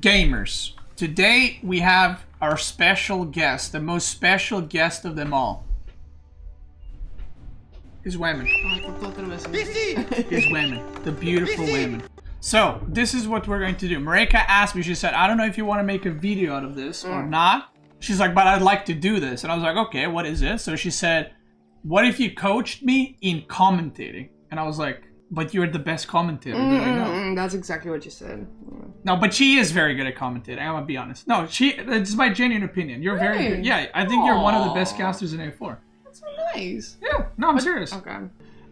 Gamers, today we have our special guest, the most special guest of them all. Is Whamen. Beasty! Is Whamen. The beautiful Whamen. So, this is what we're going to do. Marika asked me, she said, I don't know if you want to make a video out of this or not. She's like, but I'd like to do this. And I was like, okay, what is it? So she said, what if you coached me in commentating? And I was like, but you're the best commentator that I know. That's exactly what you said. No, but she is very good at commentating, I'm gonna be honest. No, it's my genuine opinion. You're very good. Yeah, I think you're one of the best casters in A4. That's so nice. Yeah, no, I'm serious. Okay.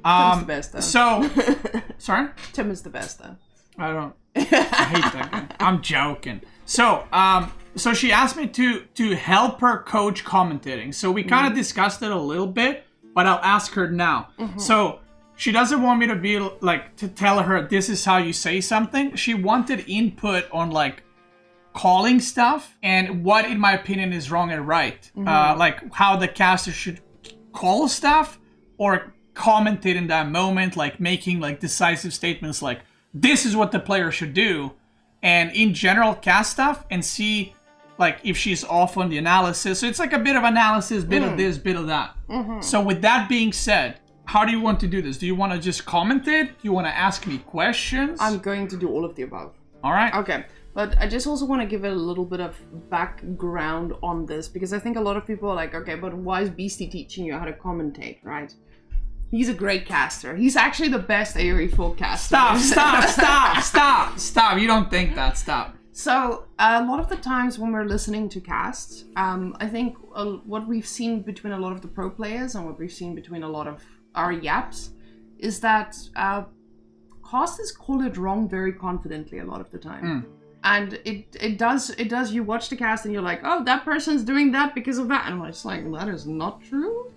Tim's the best, though. So, sorry? Tim is the best, though. I hate that guy. I'm joking. So, so she asked me to help her coach commentating. So we kind of discussed it a little bit, but I'll ask her now. So she doesn't want me to be like, to tell her this is how you say something. She wanted input on like calling stuff and what in my opinion is wrong and right. Like how the caster should call stuff or commentate in that moment, like making like decisive statements like this is what the player should do, and in general cast stuff and see like if she's off on the analysis. So it's like a bit of analysis, bit of this, bit of that. So with that being said, how do you want to do this? Do you want to just commentate? Do you want to ask me questions? I'm going to do all of the above. All right. Okay. But I just also want to give it a little bit of background on this, because I think a lot of people are like, okay, but why is Beasty teaching you how to commentate, right? He's a great caster. He's actually the best AoE full caster. Stop. You don't think that. Stop. So, a lot of the times when we're listening to casts, I think what we've seen between a lot of the pro players and what we've seen between a lot of our yaps is that casters call it wrong very confidently a lot of the time. And it does, you watch the cast and you're like, oh, that person's doing that because of that. And I'm just like, that is not true.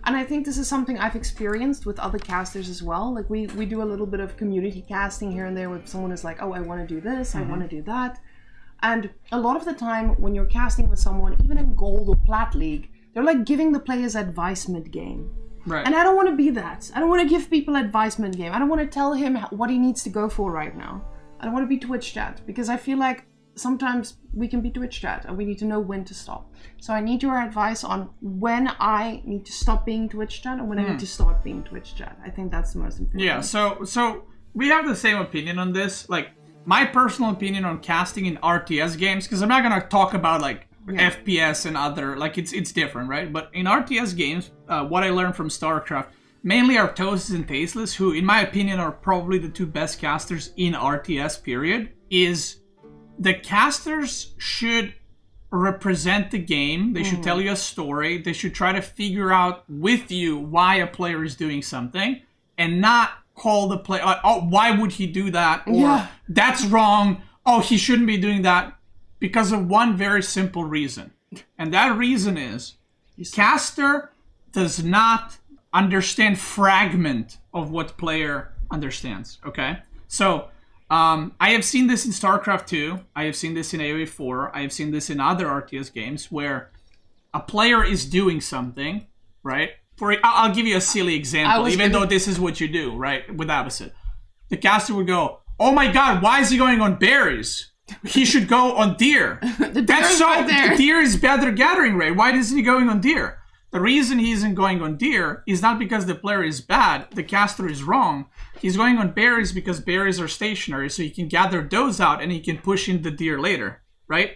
And I think this is something I've experienced with other casters as well. Like we do a little bit of community casting here and there where someone is like, oh, I want to do this, I want to do that. And a lot of the time when you're casting with someone, even in Gold or Plat League, they're like giving the players advice mid-game. Right. And I don't want to be that. I don't want to give people advice mid-game. I don't want to tell him what he needs to go for right now. I don't want to be Twitch chat, because I feel like sometimes we can be Twitch chat and we need to know when to stop. So I need your advice on when I need to stop being Twitch chat and when I need to start being Twitch chat. I think that's the most important. Yeah, so we have the same opinion on this. Like, my personal opinion on casting in RTS games, because I'm not going to talk about like FPS and other, like it's different, right? But in RTS games, what I learned from StarCraft, mainly Artosis and Tasteless, who in my opinion are probably the two best casters in RTS period, is the casters should represent the game. They should tell you a story. They should try to figure out with you why a player is doing something and not call the player, oh, why would he do that? Or that's wrong. Oh, he shouldn't be doing that, because of one very simple reason. And that reason is caster does not understand fragment of what player understands, okay? So, I have seen this in StarCraft 2, I have seen this in AoE 4, I have seen this in other RTS games where a player is doing something, right? I'll give you a silly example, even though this is what you do, right? With Abyssal. The caster would go, oh my god, why is he going on berries? He should go on deer. That's so, right there. Deer is better gathering rate. Why isn't he going on deer? The reason he isn't going on deer is not because the player is bad, the caster is wrong. He's going on berries because berries are stationary, so he can gather those out and he can push in the deer later, right?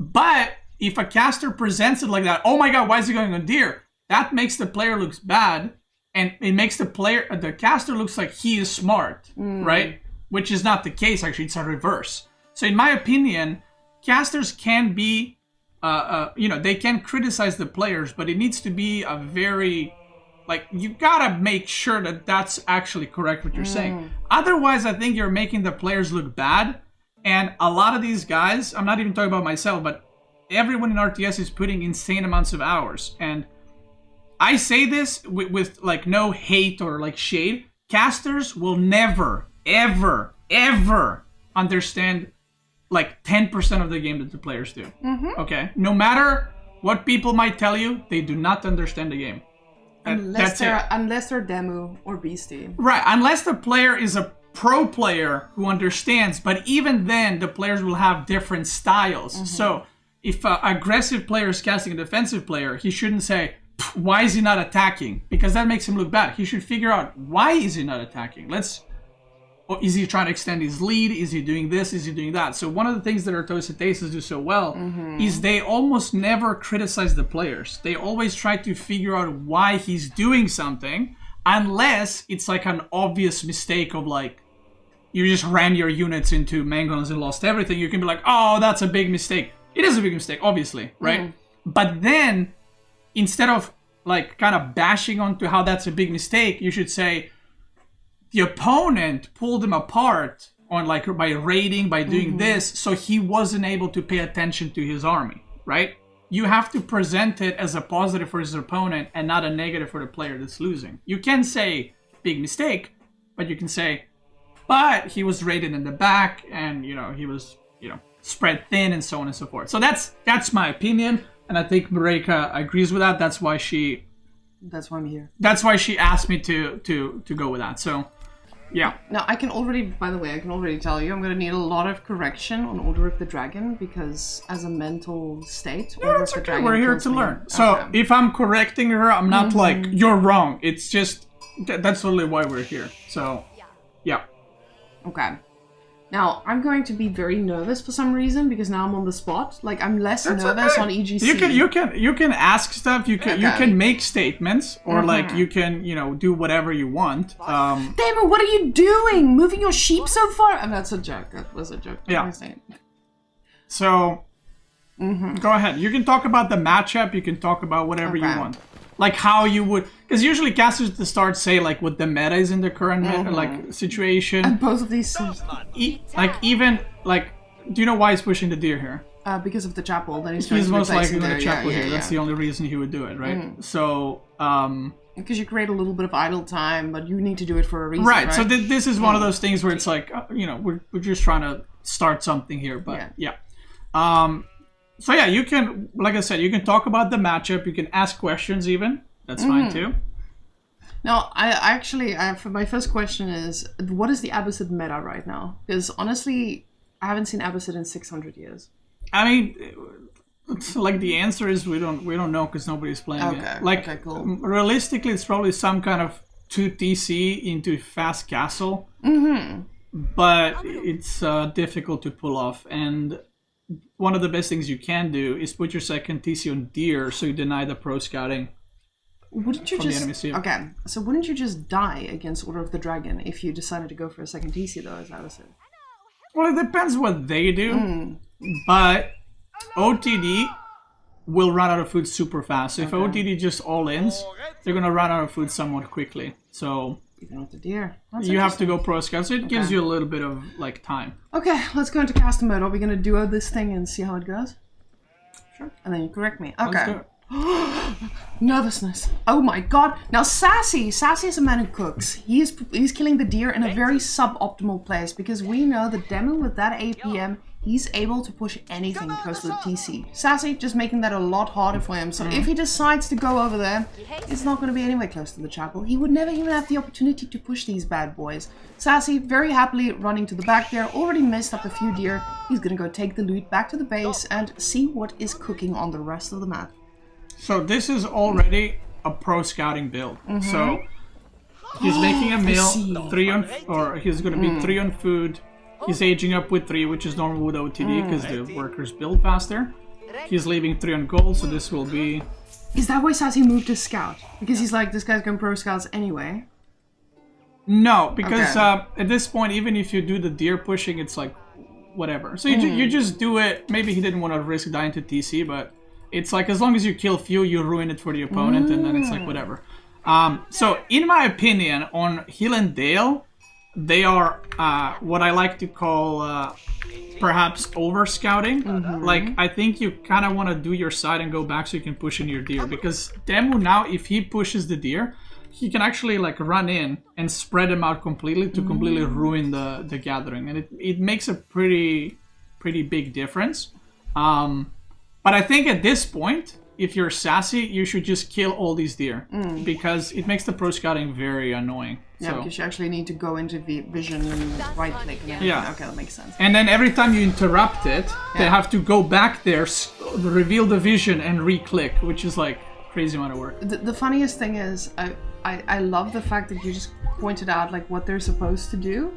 But if a caster presents it like that, oh my god, why is he going on deer? That makes the player looks bad, and it makes the caster looks like he is smart, right? Which is not the case, actually, it's a reverse. So in my opinion, casters can be, they can criticize the players, but it needs to be a very, like, you gotta make sure that that's actually correct what you're saying. Otherwise, I think you're making the players look bad. And a lot of these guys, I'm not even talking about myself, but everyone in RTS is putting insane amounts of hours. And I say this with like no hate or like shade. Casters will never, ever, ever understand like 10% of the game that the players do. Okay? No matter what people might tell you, they do not understand the game. Unless they're Demu or Beasty. Right, unless the player is a pro player who understands, but even then the players will have different styles. So if an aggressive player is casting a defensive player, he shouldn't say, why is he not attacking? Because that makes him look bad. He should figure out, why is he not attacking? Is he trying to extend his lead? Is he doing this? Is he doing that? So one of the things that our Toasted Aces do so well is they almost never criticize the players. They always try to figure out why he's doing something, unless it's like an obvious mistake of like, you just ran your units into Mangonels and lost everything. You can be like, oh, that's a big mistake. It is a big mistake, obviously, right? But then, instead of like kind of bashing onto how that's a big mistake, you should say, the opponent pulled him apart on like by raiding, by doing this, so he wasn't able to pay attention to his army, right? You have to present it as a positive for his opponent and not a negative for the player that's losing. You can say big mistake, but you can say, but he was raided in the back, and he was spread thin, and so on and so forth. So that's my opinion, and I think Marika agrees with that. That's why I'm here. That's why she asked me to go with that. So. Yeah. Now, by the way, I can already tell you, I'm going to need a lot of correction on Order of the Dragon, because as a mental state, Order of the Dragon. We're here to learn. So if I'm correcting her, I'm not like, you're wrong. It's just, that's literally why we're here. So, yeah. Okay. Now, I'm going to be very nervous for some reason, because now I'm on the spot. Like, I'm less nervous on EGC. You can ask stuff. You can make statements, or like you can do whatever you want. Damon, what are you doing? Moving your sheep so far? And that's a joke. That was a joke. Yeah. So, go ahead. You can talk about the matchup. You can talk about whatever you want. Like how you would, because usually casters at the start say like what the meta is in the current like situation. And both of these, do you know why he's pushing the deer here? Because of the chapel. That he's most likely going to chapel here. That's the only reason he would do it, right? So, because you create a little bit of idle time, but you need to do it for a reason, right? So this is one of those things where it's like, we're just trying to start something here, but yeah. So yeah, you can, like I said, you can talk about the matchup. You can ask questions even. That's fine too. Now, for my first question is, what is the Abbasid meta right now? Because honestly, I haven't seen Abbasid in 600 years. I mean, like the answer is we don't know because nobody's playing it. Like, cool. Realistically, it's probably some kind of 2 TC into fast castle. But it's difficult to pull off, and one of the best things you can do is put your second TC on deer, so you deny the pro scouting. Wouldn't you so wouldn't you just die against Order of the Dragon if you decided to go for a second TC though, as I was saying? Well, it depends what they do, but OTD will run out of food super fast. So if OTD just all-ins, they're going to run out of food somewhat quickly. So even with the deer. You have to go pro scout, so it gives you a little bit of like time. Okay, let's go into custom mode. Are we gonna duo this thing and see how it goes? Sure. And then you correct me. Okay. Let's do it. Nervousness. Oh my god. Now Sassy is a man who cooks. He's killing the deer in a very suboptimal place, because we know the demo with that APM, he's able to push anything close to the TC. Sassy just making that a lot harder for him. So if he decides to go over there, it's not going to be anywhere close to the chapel. He would never even have the opportunity to push these bad boys. Sassy very happily running to the back there, already messed up a few deer. He's going to go take the loot back to the base and see what is cooking on the rest of the map. So this is already a pro scouting build. So he's making a meal, he's going to be 3 on food. He's aging up with 3, which is normal with OTD because the workers build faster. He's leaving 3 on gold, so this will be... Is that why Sassy moved to scout? Because he's like, this guy's going pro scouts anyway? No, because at this point, even if you do the deer pushing, it's like, whatever. So you just do it. Maybe he didn't want to risk dying to TC, but it's like, as long as you kill few, you ruin it for the opponent, and then it's like, whatever. So, in my opinion, on Hill and Dale, they are what I like to call perhaps over scouting. Like, I think you kind of want to do your side and go back so you can push in your deer, because Demu now, if he pushes the deer, he can actually like run in and spread them out completely to completely ruin the gathering, and it makes a pretty big difference. But I think at this point, if you're Sassy, you should just kill all these deer, because it makes the pro scouting very annoying. Yeah, So. because you actually need to go into vision and right click and everything. Yeah. Okay, that makes sense. And then every time you interrupt it, they have to go back there, reveal the vision, and re-click, which is like crazy amount of work. The funniest thing is, I love the fact that you just pointed out like what they're supposed to do,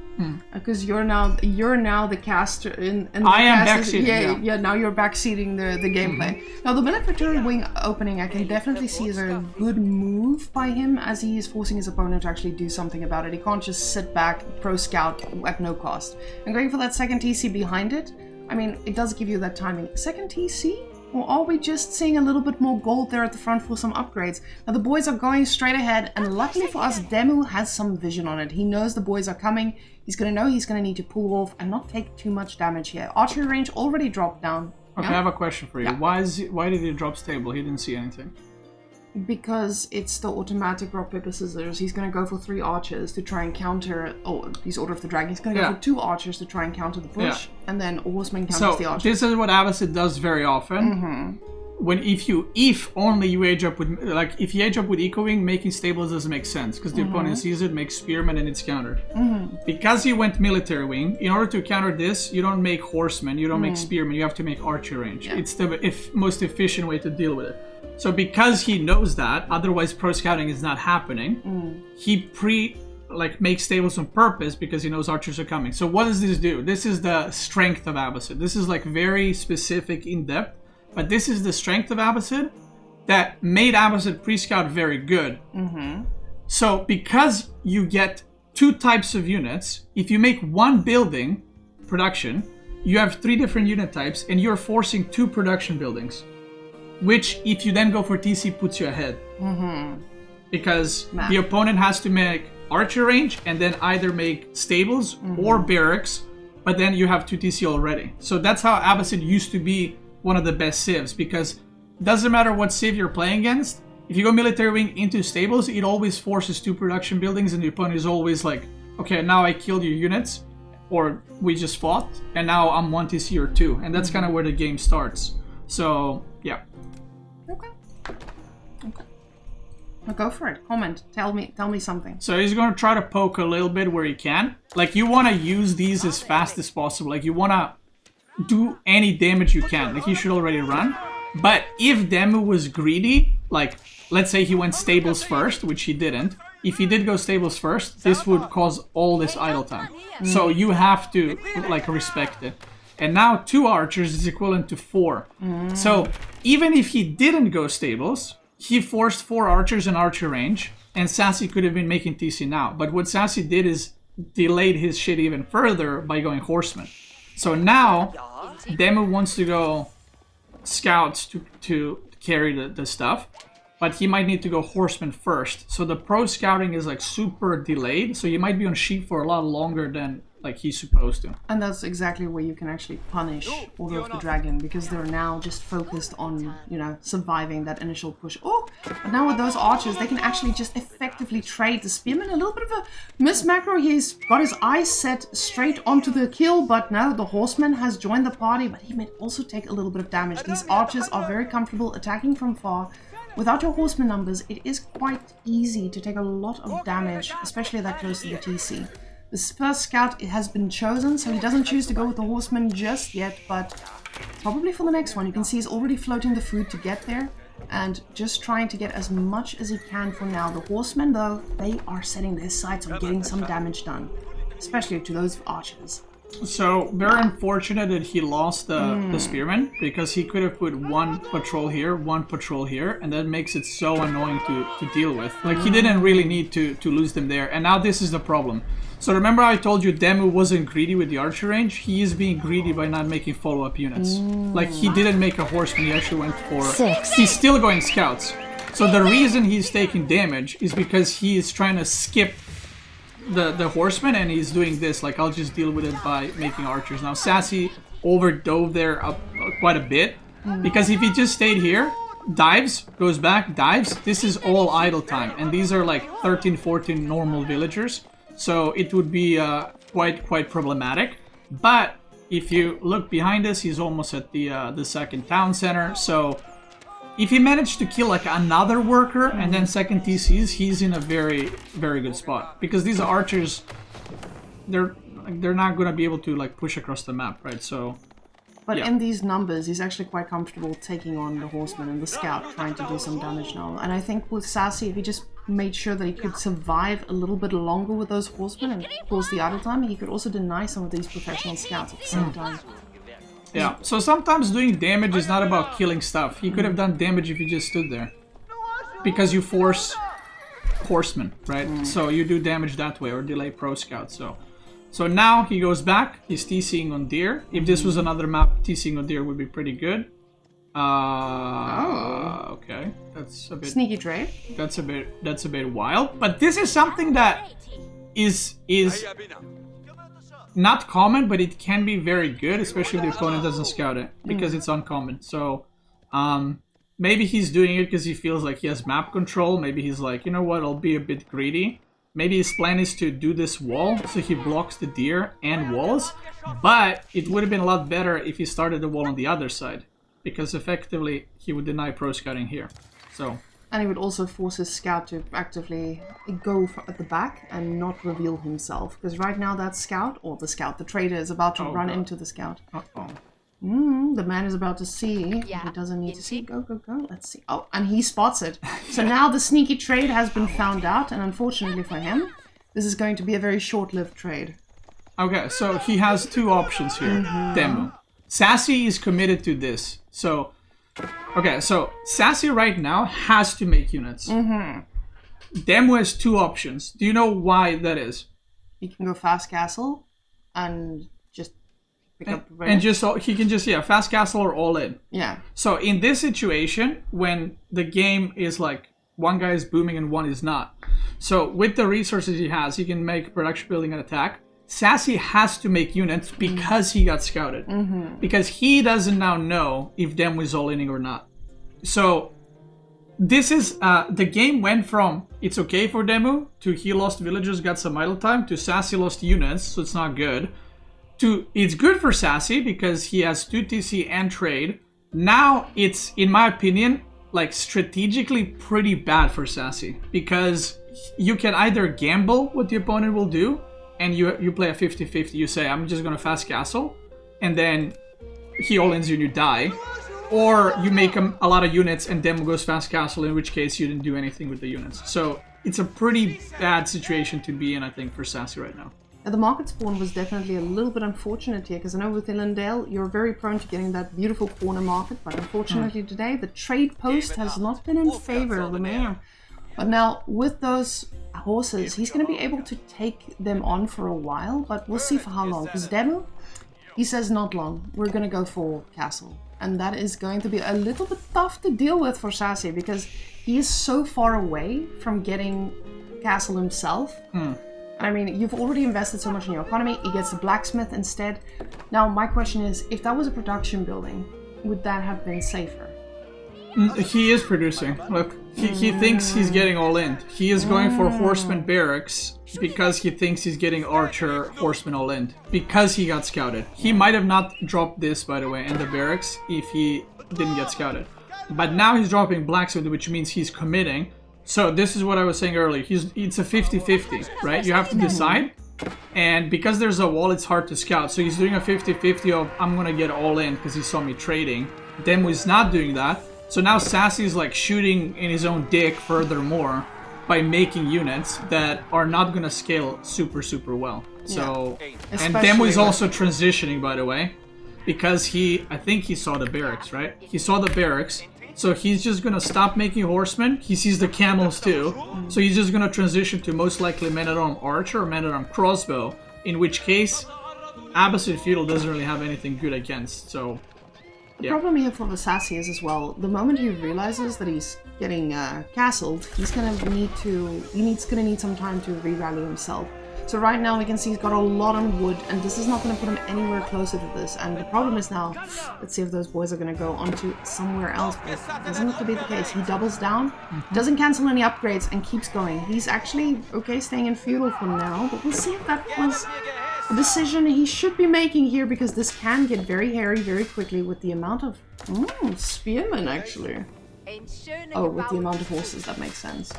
because you're now the caster in the I am backseating. Yeah. Now you're backseating the gameplay. Now the military wing opening, I can definitely see is a good move by him, as he is forcing his opponent to actually do something about it. He can't just sit back, pro scout at no cost. And going for that second TC behind it, I mean, it does give you that timing. Second TC? Or are we just seeing a little bit more gold there at the front for some upgrades? Now the boys are going straight ahead, and luckily for us, Demu has some vision on it. He knows the boys are coming. He's going to know he's going to need to pull off and not take too much damage here. Archery range already dropped down. Okay, I have a question for you. Yeah. Why did he drop stable? He didn't see anything. Because it's the automatic rock, paper, scissors. He's going to go for 3 archers to try and counter... Oh, he's Order of the Dragon. He's going to go for 2 archers to try and counter the push. And then a horseman counters the archers. This is what Abbasid does very often. When if only you age up with... Like, if you age up with Eco Wing, making stables doesn't make sense. Because the opponent sees it, makes Spearman, and it's countered. Because you went Military Wing, in order to counter this, you don't make Horsemen, you don't make Spearmen, you have to make Archer range. It's the most efficient way to deal with it. So because he knows that, otherwise pro scouting is not happening, he makes stables on purpose because he knows archers are coming. So what does this do? This is the strength of Abbasid. This is like very specific, in-depth, but this is the strength of Abbasid that made Abbasid pre-scout very good. So because you get 2 types of units, if you make 1 building production, you have 3 different unit types, and you're forcing 2 production buildings. Which, if you then go for TC, puts you ahead. Because the opponent has to make archer range and then either make stables or barracks, but then you have 2 TC already. So that's how Abbasid used to be one of the best civs, because it doesn't matter what civ you're playing against, if you go military wing into stables, it always forces 2 production buildings, and the opponent is always like, okay, now I killed your units, or we just fought, and now I'm 1 TC or 2. And that's kind of where the game starts. So, yeah. Okay. Well, go for it. Comment. Tell me something. So he's going to try to poke a little bit where he can. Like, you want to use these as fast as possible. Like, you want to do any damage you can. Like, he should already run. But if Demu was greedy, like, let's say he went stables first, which he didn't. If he did go stables first, this would cause all this idle time. So you have to, like, respect it. And now 2 archers is equivalent to 4. So even if he didn't go stables, he forced 4 archers in archer range, and Sassy could have been making TC now. But what Sassy did is delayed his shit even further by going horseman. So now Demu wants to go scouts to carry the stuff, but he might need to go horseman first. So the pro scouting is like super delayed, so you might be on sheep for a lot longer than like he's supposed to. And that's exactly where you can actually punish Order of the Dragon, because they're now just focused on, you know, surviving that initial push. Oh, but now with those archers, they can actually just effectively trade the spearman. A little bit of a miss macro. He's got his eyes set straight onto the kill, but now the horseman has joined the party, but he may also take a little bit of damage. These archers are very comfortable attacking from far. Without your horseman numbers, it is quite easy to take a lot of damage, especially that close to the TC. This first scout has been chosen, so he doesn't choose to go with the horseman just yet, but probably for the next one. You can see he's already floating the food to get there, and just trying to get as much as he can for now. The horsemen, though, they are setting their sights on getting some damage done, especially to those archers. So, very unfortunate that he lost the spearman, because he could have put 1 patrol here, 1 patrol here, and that makes it so annoying to deal with. Like, he didn't really need to lose them there, and now this is the problem. So remember I told you Demu wasn't greedy with the archer range? He is being greedy by not making follow-up units. Like, he didn't make a horseman, he actually went for... 6. He's still going scouts. So the reason he's taking damage is because he is trying to skip the horseman, and he's doing this, like, I'll just deal with it by making archers. Now Sassy overdove there up quite a bit, because if he just stayed here, dives, goes back, dives, this is all idle time, and these are like 13, 14 normal villagers, so it would be quite problematic. But if you look behind us, he's almost at the second town center, so if he managed to kill like another worker and then second TCs, he's in a very, very good spot. Because these archers, they're not gonna be able to like push across the map, right? So. But in these numbers, he's actually quite comfortable taking on the horseman and the scout, trying to do some damage now. And I think with Sassy, if he just made sure that he could survive a little bit longer with those horsemen and cause the idle time, he could also deny some of these professional scouts at the same time. Yeah, so sometimes doing damage is not about killing stuff. He could have done damage if he just stood there. Because you force horsemen, right? So you do damage that way, or delay pro scout, So now he goes back, he's TCing on deer. If this was another map, TCing on deer would be pretty good. Okay. That's a bit sneaky trade. That's a bit wild. But this is something that is not common, but it can be very good, especially if the opponent doesn't scout it, because it's uncommon. So maybe he's doing it because he feels like he has map control. Maybe he's like, you know what, I'll be a bit greedy. Maybe his plan is to do this wall, so he blocks the deer and walls, but it would have been a lot better if he started the wall on the other side, because effectively he would deny pro scouting here. So. And he would also force his scout to actively go at the back and not reveal himself, because right now that scout, or the trader, is about to run into the scout. Uh-oh. The man is about to see. He doesn't need to see. Go, go, go. Let's see. Oh, and he spots it. So now the sneaky trade has been found out, and unfortunately for him, this is going to be a very short-lived trade. Okay, so he has two options here. Demo. Sassy is committed to this. So, okay, so Sassy right now has to make units. Demo has two options. Do you know why that is? He can go fast castle and just pick up and he can just fast castle or all in. Yeah. So in this situation, when the game is like one guy is booming and one is not, so with the resources he has, he can make production building and attack. Sassy has to make units because he got scouted, because he doesn't now know if Demo is all inning or not. So this is the game went from it's okay for Demo to he lost villagers, got some idle time, to Sassy lost units, so it's not good, to it's good for Sassy because he has 2 TC and trade. Now it's, in my opinion, like strategically pretty bad for Sassy, because you can either gamble what the opponent will do and you play a 50-50, you say I'm just gonna fast castle and then he all-ins you and you die, or you make a lot of units and Demo goes fast castle, in which case you didn't do anything with the units. So it's a pretty bad situation to be in, I think, for Sassy right now. The market spawn was definitely a little bit unfortunate here, because I know with Illendale you're very prone to getting that beautiful corner market, but unfortunately today the trade post has not been in favor of the mayor. But now with those horses, he's going to be able to take them on for a while, but we'll see for how long. Because Demo, he says not long, we're going to go for castle. And that is going to be a little bit tough to deal with for Sassy, because he is so far away from getting castle himself. I mean, you've already invested so much in your economy, he gets a blacksmith instead. Now, my question is, if that was a production building, would that have been safer? He is producing. Look, he thinks he's getting all in. He is going for horseman barracks because he thinks he's getting archer horseman all in. Because he got scouted. He might have not dropped this, by the way, in the barracks if he didn't get scouted. But now he's dropping blacksmith, which means he's committing. So this is what I was saying earlier. It's a 50-50, right? You have to decide. And because there's a wall, it's hard to scout. So he's doing a 50-50 of, I'm going to get all in because he saw me trading. Demo is not doing that. So now Sassy's like shooting in his own dick furthermore by making units that are not going to scale super, super well. So, and Demo is also transitioning, by the way, because I think he saw the barracks, right? He saw the barracks. So he's just going to stop making horsemen. He sees the camels too. So he's just going to transition to most likely men-at-arm archer or men-at-arm crossbow. In which case, Abbasid Feudal doesn't really have anything good against. So, the problem here for the Sassy is as well, the moment he realizes that he's getting castled, he's going to need some time to re-rally himself. So right now we can see he's got a lot on wood, and this is not going to put him anywhere closer to this. And the problem is now, let's see if those boys are going to go onto somewhere else, but it doesn't look to be the case. He doubles down, doesn't cancel any upgrades, and keeps going. He's actually okay staying in feudal for now, but we'll see if that was a decision he should be making here, because this can get very hairy very quickly with the amount of spearmen, actually. Oh, with the amount of horses, that makes sense.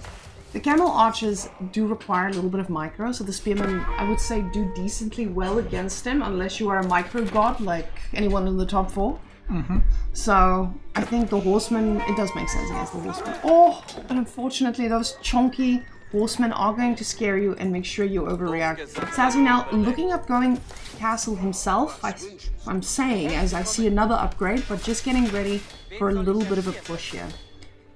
The camel archers do require a little bit of micro, so the spearmen, I would say, do decently well against him, unless you are a micro god like anyone in the top 4. So I think the horsemen, it does make sense against the horsemen. Oh, but unfortunately those chunky horsemen are going to scare you and make sure you overreact. Sassy now looking up going castle himself, I'm saying, as I see another upgrade, but just getting ready for a little bit of a push here.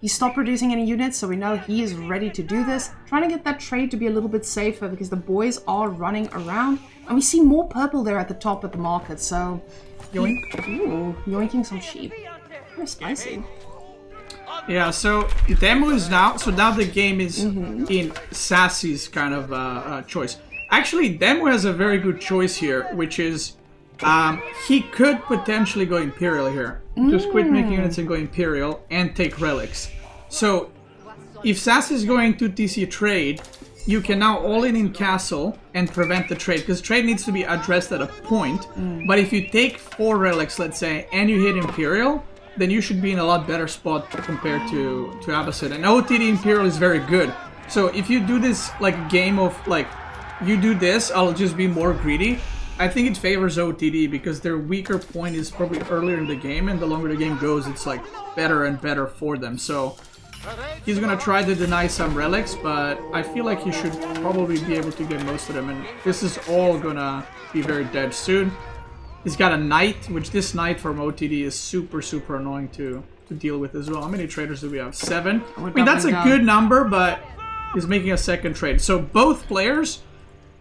He stopped producing any units, so we know he is ready to do this. Trying to get that trade to be a little bit safer because the boys are running around. And we see more purple there at the top at the market, so... Yoink. Ooh, yoinking some sheep. Very spicy. Yeah, so Demo is now... So now the game is in Sassy's kind of choice. Actually, Demo has a very good choice here, which is... he could potentially go Imperial here. Just quit making units and go Imperial and take relics. So, if Sassy is going to TC trade, you can now all in castle and prevent the trade, because trade needs to be addressed at a point. But if you take 4 relics, let's say, and you hit Imperial, then you should be in a lot better spot compared to Abbasid. And OTD Imperial is very good. So if you do this like a game of like, you do this, I'll just be more greedy. I think it favors OTD because their weaker point is probably earlier in the game, and the longer the game goes, it's like better and better for them. So he's gonna try to deny some relics, but I feel like he should probably be able to get most of them, and this is all gonna be very dead soon. He's got a knight, which this knight from OTD is super annoying to deal with as well. How many traders do we have? 7? I mean, that's a good number, but he's making a second trade. So both players,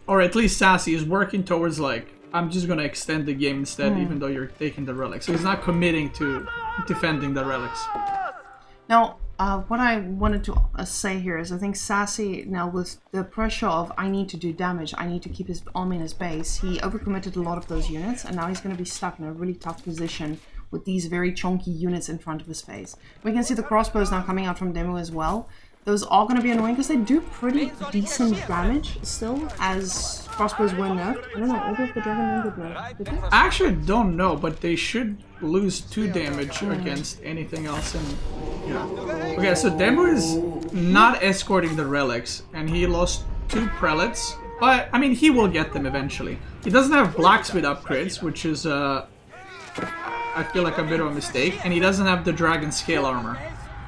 or at least Sassy, is working towards like, I'm just gonna extend the game instead, even though you're taking the relics. So he's not committing to defending the relics. Now, what I wanted to say here is I think Sassy, now with the pressure of I need to do damage, I need to keep his army in his base, he overcommitted a lot of those units, and now he's going to be stuck in a really tough position with these very chunky units in front of his face. We can see the crossbows now coming out from Demo as well. Those are going to be annoying because they do pretty decent damage still, as crossbows were nerfed. I don't know, all of the Dragon Men did nerf. Did they? I actually don't know, but they should lose 2 damage against anything else. And yeah. Okay, so Demo is not escorting the relics, and he lost 2 prelates. But I mean, he will get them eventually. He doesn't have blacksmith upgrades, which is I feel like a bit of a mistake, and he doesn't have the dragon scale armor,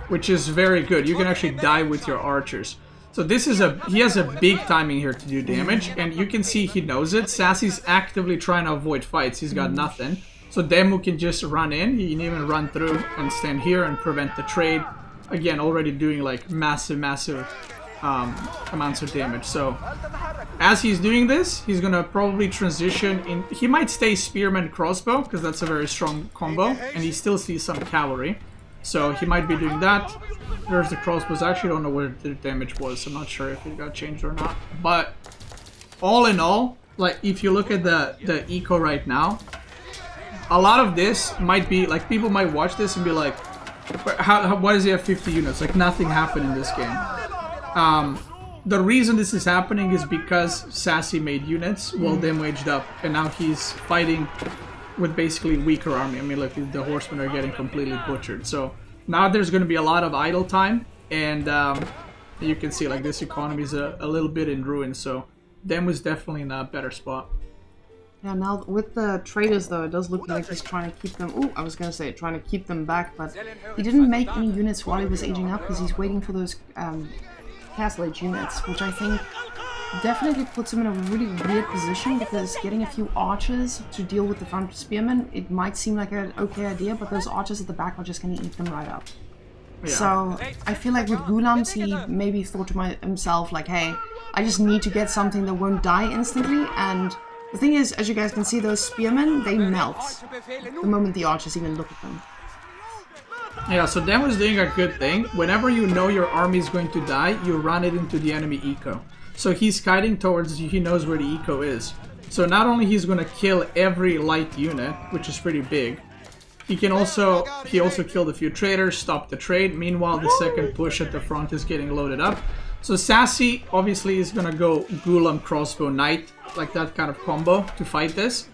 which is very good. You can actually die with your archers. So this is he has a big timing here to do damage, and you can see he knows it. Sassy's actively trying to avoid fights. He's got nothing. So Demo can just run in. He can even run through and stand here and prevent the trade. Again, already doing like massive amounts of damage. So as he's doing this, he's gonna probably transition in. He might stay spearman crossbow because that's a very strong combo, and he still sees some cavalry. So he might be doing that. There's the crossbows. I actually don't know where the damage was. I'm not sure if it got changed or not. But all in all, like if you look at the eco right now, a lot of this might be like people might watch this and be like, why does he have 50 units? Like nothing happened in this game. The reason this is happening is because Sassy made units while Demo aged up, and now he's fighting with basically weaker army. I mean, look, the horsemen are getting completely butchered. So now there's going to be a lot of idle time, and you can see like this economy is a little bit in ruin. So Demo's definitely in a better spot. Yeah, now with the traders though, it does look like he's trying to keep them... Ooh, I was going to say trying to keep them back, but he didn't make any units while he was aging up because he's waiting for those castle age units, which I think definitely puts him in a really weird position because getting a few archers to deal with the front spearmen, it might seem like an okay idea, but those archers at the back are just going to eat them right up. Yeah. So I feel like with Gulams, he maybe thought to himself like, hey, I just need to get something that won't die instantly, and the thing is, as you guys can see, those spearmen, they melt the moment the archers even look at them. Yeah, so Demo's doing a good thing. Whenever you know your army is going to die, you run it into the enemy eco. So he's kiting towards, he knows where the eco is. So not only he's going to kill every light unit, which is pretty big, he also killed a few traders, stopped the trade. Meanwhile, the second push at the front is getting loaded up. So Sassy obviously is going to go Gulam, Crossbow, Knight, like that kind of combo to fight this.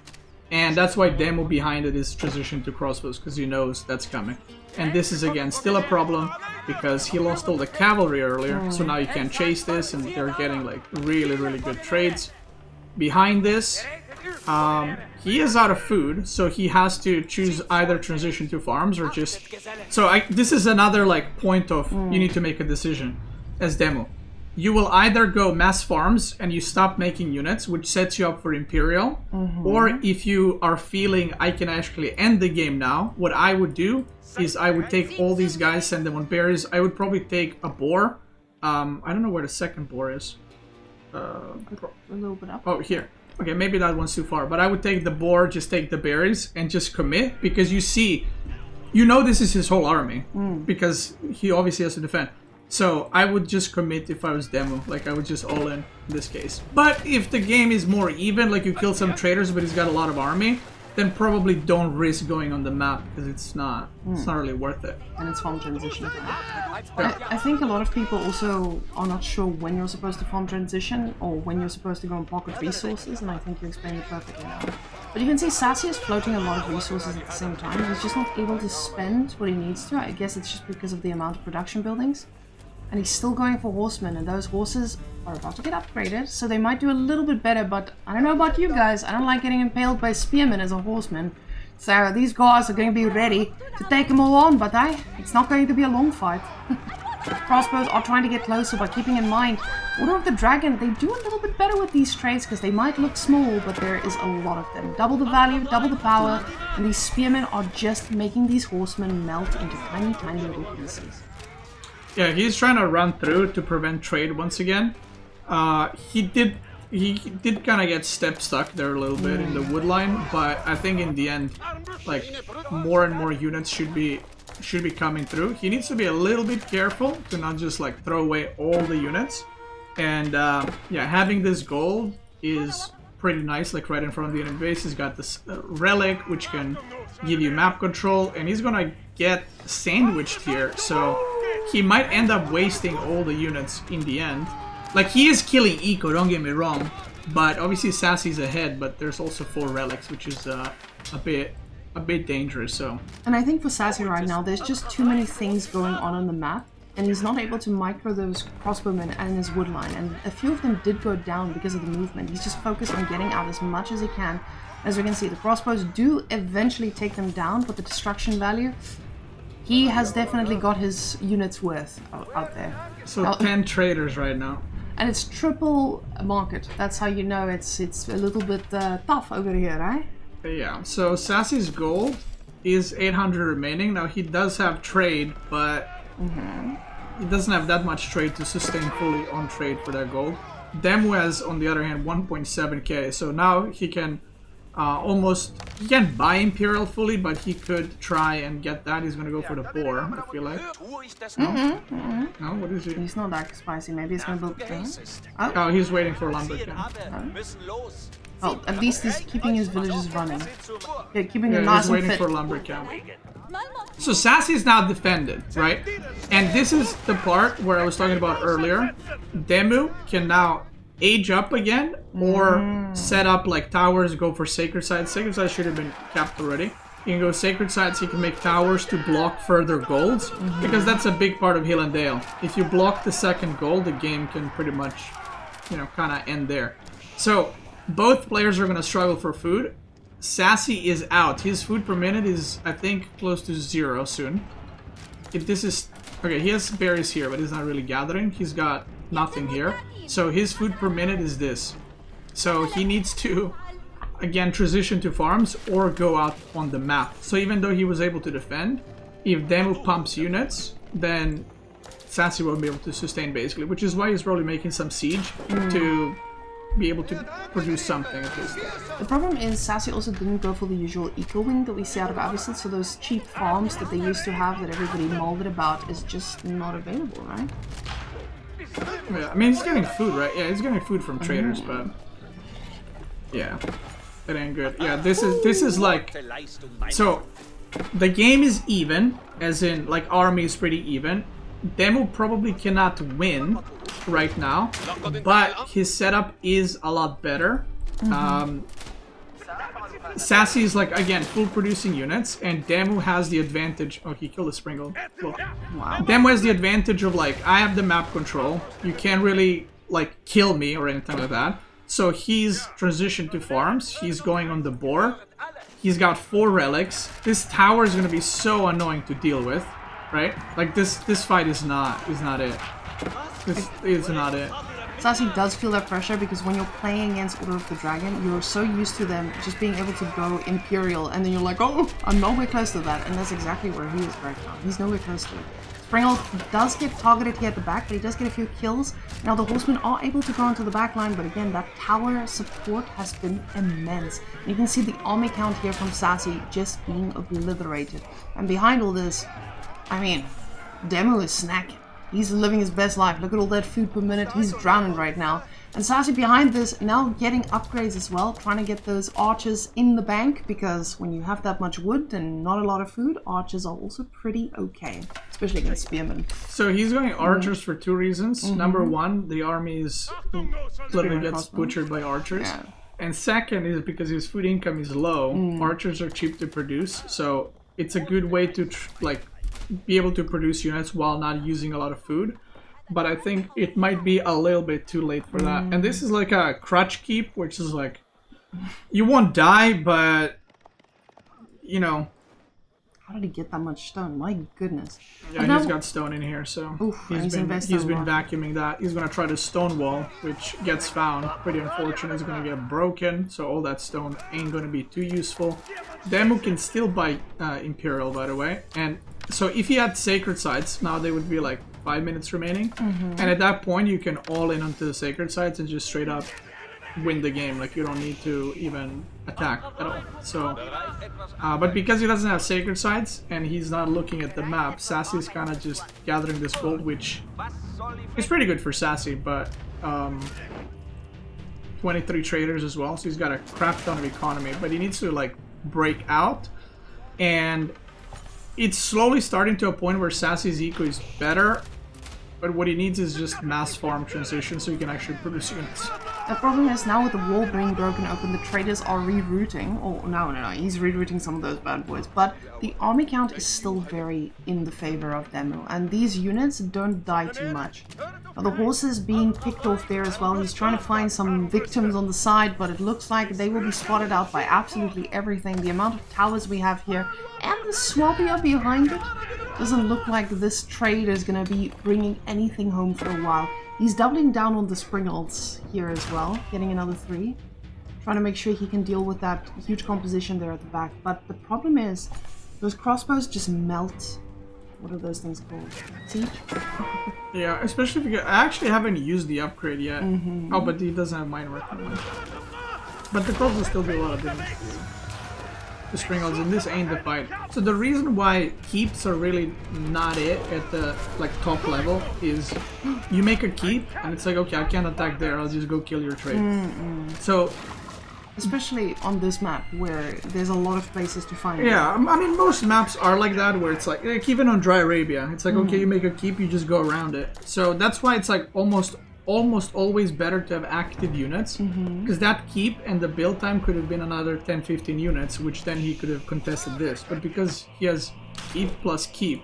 And that's why Demo behind it is transition to crossbows, because he knows that's coming. And this is again still a problem because he lost all the cavalry earlier, so now you can't chase this, and they're getting like really good trades. Behind this, he is out of food, so he has to choose either transition to farms or just... So this is another like point of you need to make a decision as Demo. You will either go mass farms and you stop making units, which sets you up for Imperial, or if you are feeling I can actually end the game now, what I would do is I would take all these guys, send them on berries. I would probably take a boar. I don't know where the second boar is. A little bit up. Oh, here. Okay, maybe that one's too far, but I would take the boar, just take the berries, and just commit, because you see, you know this is his whole army, because he obviously has to defend. So I would just commit if I was Demo, like I would just all in this case. But if the game is more even, like you kill some traders but he's got a lot of army, then probably don't risk going on the map, because it's not really worth it. And it's farm transition. I think a lot of people also are not sure when you're supposed to farm transition or when you're supposed to go and pocket resources, and I think you explained it perfectly now. But you can see Sassy is floating a lot of resources at the same time. He's just not able to spend what he needs to. I guess it's just because of the amount of production buildings. And he's still going for horsemen, and those horses are about to get upgraded, so they might do a little bit better, but I don't know about you guys, I don't like getting impaled by spearmen as a horseman. So these guys are going to be ready to take them all on, but it's not going to be a long fight. Crossbows are trying to get closer by keeping in mind, Order of the Dragon, they do a little bit better with these trades because they might look small, but there is a lot of them. Double the value, double the power, and these spearmen are just making these horsemen melt into tiny little pieces. Yeah, he's trying to run through to prevent trade once again. He did kind of get step stuck there a little bit in the wood line, but I think in the end, like, more and more units should be coming through. He needs to be a little bit careful to not just like throw away all the units. And yeah, having this gold is pretty nice, like right in front of the enemy base. He's got this relic which can give you map control, and he's gonna get sandwiched here, so he might end up wasting all the units in the end. Like, he is killing Eco, don't get me wrong, but obviously Sassy's ahead, but there's also 4 relics, which is a bit dangerous, so. And I think for Sassy right now, there's just too many things going on the map, and he's not able to micro those crossbowmen and his wood line, and a few of them did go down because of the movement. He's just focused on getting out as much as he can. As we can see, the crossbows do eventually take them down, but the destruction value, he has definitely got his units worth out there. So 10 traders right now. And it's triple market. That's how you know it's a little bit tough over here, right? Yeah, so Sassy's gold is 800 remaining. Now he does have trade, but he doesn't have that much trade to sustain fully on trade for that gold. Demu has, on the other hand, 1.7k, so now he can he can't buy Imperial fully, but he could try and get that. He's gonna go for the boar, I feel like. No, what is he? He's not that spicy. Maybe he's gonna build. Oh, he's waiting for Lumbercan. Oh, at least he's keeping his villages running. Yeah, keeping them nice he's waiting and fit. for Lumbercan. So Sassy is now defended, right? And this is the part where I was talking about earlier. Demu can now age up again, or set up like towers, go for sacred sites. Sacred sites should have been capped already. You can go sacred sites, you can make towers to block further golds, because that's a big part of Hill and Dale. If you block the second gold, the game can pretty much, you know, kind of end there. So both players are going to struggle for food. Sassy is out. His food per minute is, I think, close to 0 soon. If this is... Okay, he has berries here, but he's not really gathering. He's got nothing here. So his food per minute is this. So he needs to, again, transition to farms or go out on the map. So even though he was able to defend, if Demu pumps units, then Sassy won't be able to sustain, basically. Which is why he's probably making some siege to be able to produce something at least. The problem is Sassy also didn't go for the usual eco-wing that we see out of Abyssal, so those cheap farms that they used to have that everybody molded about is just not available, right? Yeah, I mean, he's getting food, right? Yeah, he's getting food from traders, but yeah, that ain't good. Yeah, this is like, so the game is even, as in like army is pretty even. Demu probably cannot win right now, but his setup is a lot better. Sassy is like, again, full producing units, and Demu has the advantage. Oh, he killed a Springle. Well, Wow. Demu has the advantage of like, I have the map control. You can't really like kill me or anything like that. So he's transitioned to farms. He's going on the boar. He's got 4 relics. This tower is gonna be so annoying to deal with, right? Like this fight is not it. This is not it. Sassy does feel that pressure because when you're playing against Order of the Dragon, you're so used to them just being able to go Imperial, and then you're like, oh, I'm nowhere close to that, and that's exactly where he is right now. He's nowhere close to it. Springle does get targeted here at the back, but he does get a few kills. Now the Horsemen are able to go into the back line, but again, that tower support has been immense. And you can see the army count here from Sassy just being obliterated. And behind all this, I mean, Demu is snacking. He's living his best life. Look at all that food per minute. He's drowning right now. And Sassy behind this, now getting upgrades as well, trying to get those archers in the bank, because when you have that much wood and not a lot of food, archers are also pretty okay, especially against spearmen. So he's going archers for 2 reasons. Number 1, the army is literally gets butchered by archers. Yeah. And second is because his food income is low, archers are cheap to produce, so it's a good way to be able to produce units while not using a lot of food. But I think it might be a little bit too late for that. And this is like a crutch keep, which is like, you won't die, but, you know. How did he get that much stone? My goodness. Yeah, he's got stone in here, so Oof, he's been vacuuming that. He's gonna try to stone wall, which gets found. Pretty unfortunate. It's gonna get broken, so all that stone ain't gonna be too useful. Demu can still buy Imperial, by the way. And so if he had Sacred Sites, now they would be like 5 minutes remaining. And at that point, you can all in onto the Sacred Sites and just straight up win the game. Like, you don't need to even attack at all. So, but because he doesn't have Sacred Sites and he's not looking at the map, Sassy's kind of just gathering this gold, which is pretty good for Sassy, but 23 traders as well, so he's got a crap ton of economy, but he needs to like break out, and it's slowly starting to a point where Sassy's eco is better, but what he needs is just mass farm transition so he can actually produce units. The problem is now with the wall being broken open, the traders are rerouting. Oh, no, he's rerouting some of those bad boys. But the army count is still very in the favor of Demu, and these units don't die too much. Now the horses being picked off there as well. He's trying to find some victims on the side, but it looks like they will be spotted out by absolutely everything. The amount of towers we have here, and the Swampia behind it, doesn't look like this trade is going to be bringing anything home for a while. He's doubling down on the Springles here as well, getting another 3. Trying to make sure he can deal with that huge composition there at the back. But the problem is, those crossbows just melt. What are those things called? Siege? Yeah, especially if you get... I actually haven't used the upgrade yet. Oh, but he doesn't have mine working. But the crossbows still do a lot of damage. The Springles, and this ain't the fight. So the reason why keeps are really not it at the like top level is you make a keep and it's like, okay, I can't attack there, I'll just go kill your trade. So especially on this map where there's a lot of places to find it. I mean most maps are like that, where it's like even on Dry Arabia, it's like okay, you make a keep, you just go around it. So that's why it's like almost always better to have active units, because that keep and the build time could have been another 10-15 units, which then he could have contested this. But because he has keep plus keep,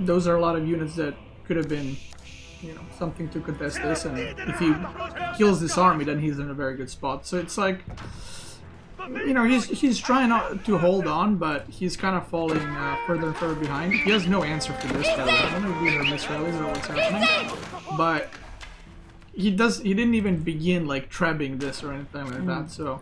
those are a lot of units that could have been, you know, something to contest this. And if he kills this army, then he's in a very good spot. So it's like, you know, he's trying to hold on, but he's kind of falling further and further behind. He has no answer for this, by the way. I don't know if these are misrallies or what's happening, but he didn't even begin like trebbing this or anything like that. So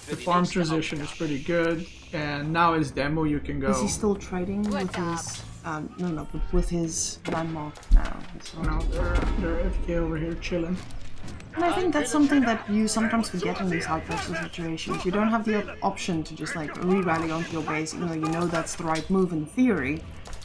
the farm transition is pretty good, and now as Demo you can go. Is he still trading with his? No, with his landmark now. No, they're FK over here chilling. And I think that's something that you sometimes forget in these high pressure situations. You don't have the option to just like re-rally onto your base, even though you know that's the right move in theory.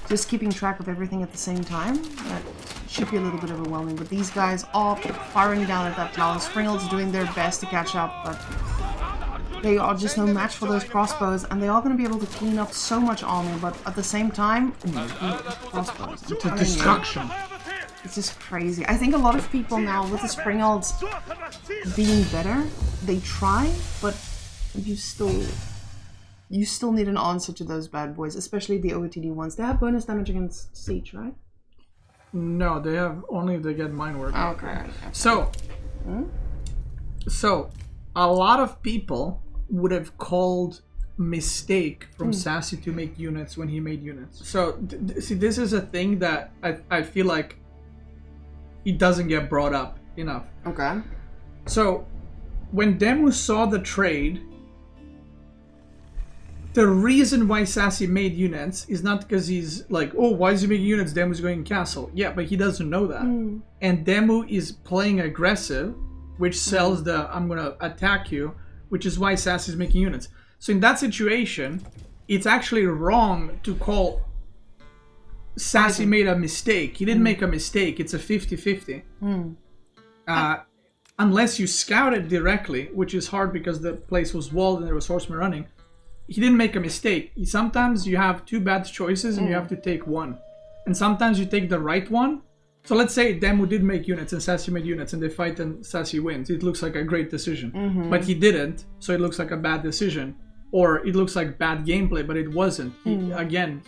Just keeping track of everything at the same time, that should be a little bit overwhelming. But these guys are firing down at that tower. Springle's doing their best to catch up, but they are just no match for those crossbows, and they are going to be able to clean up so much armor, but at the same time, crossbows. The destruction. It's just crazy. I think a lot of people now, with the Springles being better, they try, but you still need an answer to those bad boys, especially the OOTD ones. They have bonus damage against siege, right? No, they have only if they get mind work. Okay. So a lot of people would have called mistake from Sassy to make units when he made units. So see, this is a thing that I feel like it doesn't get brought up enough. Okay. So when Demu saw the trade, the reason why Sassy made units is not because he's like, oh, why is he making units? Demu's going castle. Yeah, but he doesn't know that. And Demu is playing aggressive, which sells the I'm gonna attack you, which is why Sassy's making units. So in that situation, it's actually wrong to call Sassy made a mistake. He didn't make a mistake. It's a 50-50. Unless you scout it directly, which is hard because the place was walled and there was horsemen running. He didn't make a mistake. Sometimes you have two bad choices and you have to take one. And sometimes you take the right one. So let's say Demu did make units and Sassy made units and they fight and Sassy wins. It looks like a great decision. But he didn't, so it looks like a bad decision. Or it looks like bad gameplay, but it wasn't.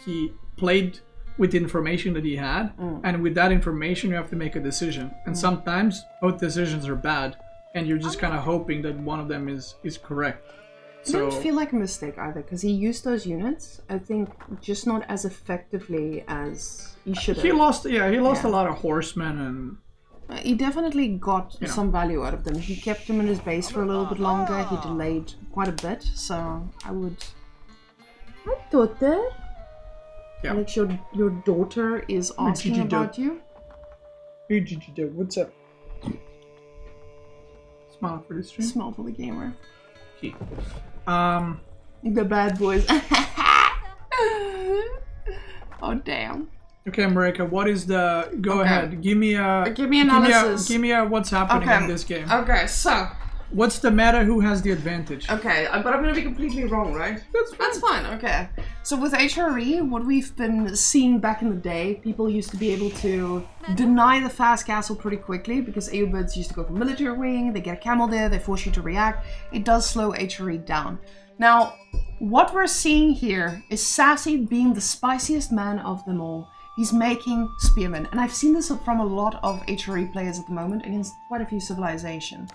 He played with the information that he had, and with that information you have to make a decision. And sometimes both decisions are bad, and you're just kind of hoping that one of them is correct. It didn't feel like a mistake either, because he used those units, I think, just not as effectively as he should have. He lost a lot of horsemen, and he definitely got some value out of them. He kept them in his base for a little bit longer. He delayed quite a bit, so I would. Hi, daughter. Yeah. Alex, your daughter is asking about you. Hey, Gigi, what's up? Smile for the stream. Smile for the gamer. Okay. The bad boys. Oh damn. Okay, Marika, what is the... Go ahead. Give me analysis. Give me a what's happening in this game. Okay, so... What's the meta? Who has the advantage? Okay, but I'm gonna be completely wrong, right? That's fine, okay. So with HRE, what we've been seeing back in the day, people used to be able to deny the fast castle pretty quickly because AOBids used to go for military wing, they get a camel there, they force you to react. It does slow HRE down. Now, what we're seeing here is Sassy being the spiciest man of them all. He's making spearmen, and I've seen this from a lot of HRE players at the moment against quite a few civilizations.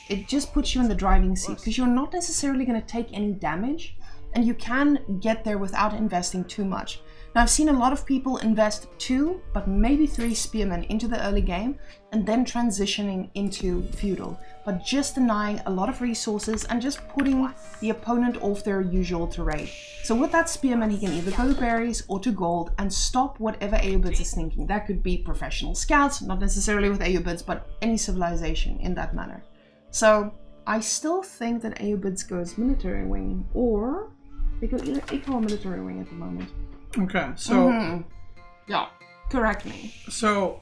It just puts you in the driving seat because you're not necessarily going to take any damage, and you can get there without investing too much. Now I've seen a lot of people invest 2, but maybe 3 spearmen into the early game and then transitioning into feudal, but just denying a lot of resources and just putting the opponent off their usual terrain. So with that spearman, he can either go to berries or to gold and stop whatever AOBids is thinking. That could be professional scouts, not necessarily with AOBids, but any civilization in that manner. So I still think that AOBids goes military wing, or they go equal military wing at the moment. Okay, so... Yeah, correct me. So...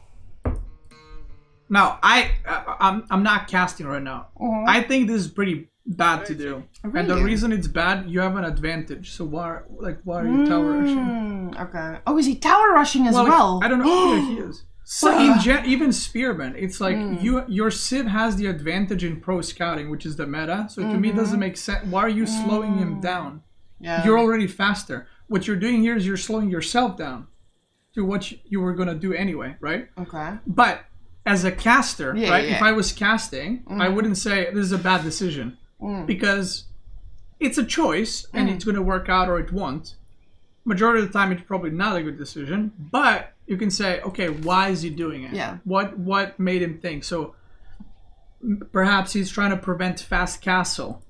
Now, I'm not casting right now. I think this is pretty bad to do. Really? And the reason it's bad, you have an advantage. So why are you tower rushing? Okay. Oh, is he tower rushing as well? I don't know. Yeah, he is. So even spearmen, it's like your Civ has the advantage in pro scouting, which is the meta. So to me, it doesn't make sense. Why are you slowing him down? Yeah. You're already faster. What you're doing here is you're slowing yourself down to what you were gonna do anyway, right? Okay. But as a caster, right? If I was casting, I wouldn't say this is a bad decision because it's a choice and it's gonna work out or it won't. Majority of the time, it's probably not a good decision, but you can say, okay, why is he doing it? Yeah. What made him think? So perhaps he's trying to prevent fast castle.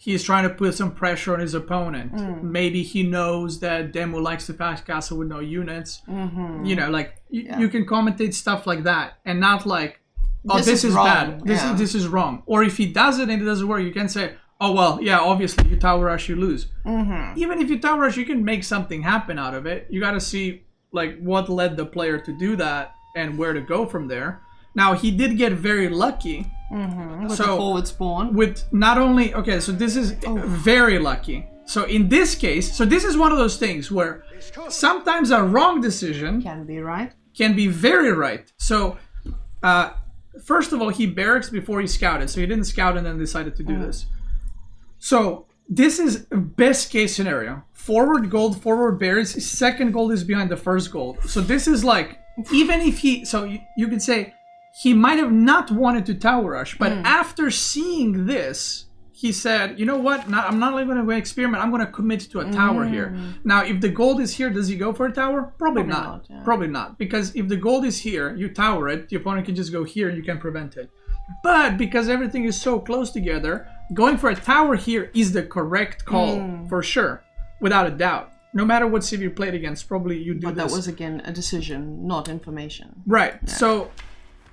He's trying to put some pressure on his opponent. Maybe he knows that Demu likes the fast castle with no units. You know, like you can commentate stuff like that, and not like, oh, this is bad. This is wrong. Or if he does it and it doesn't work, you can say, oh well, yeah, obviously you tower rush, you lose. Even if you tower rush, you can make something happen out of it. You got to see like what led the player to do that and where to go from there. Now he did get very lucky. With the forward spawn. With not only, okay, so this is very lucky. So in this case, so this is one of those things where sometimes a wrong decision can be right. Can be very right. So first of all, he barracks before he scouted. So he didn't scout and then decided to do this. So this is best case scenario. Forward gold, forward berries. Second gold is behind the first gold. So this is like, even if he, so you could say he might have not wanted to tower rush, but after seeing this, he said, you know what? I'm not going to experiment. I'm going to commit to a tower here. Now, if the gold is here, does he go for a tower? Probably not. Yeah. Probably not. Because if the gold is here, you tower it, the opponent can just go here and you can prevent it. But because everything is so close together, going for a tower here is the correct call for sure, without a doubt. No matter what city you played against, probably you do this. But that was, again, a decision, not information. Right. Yeah. So...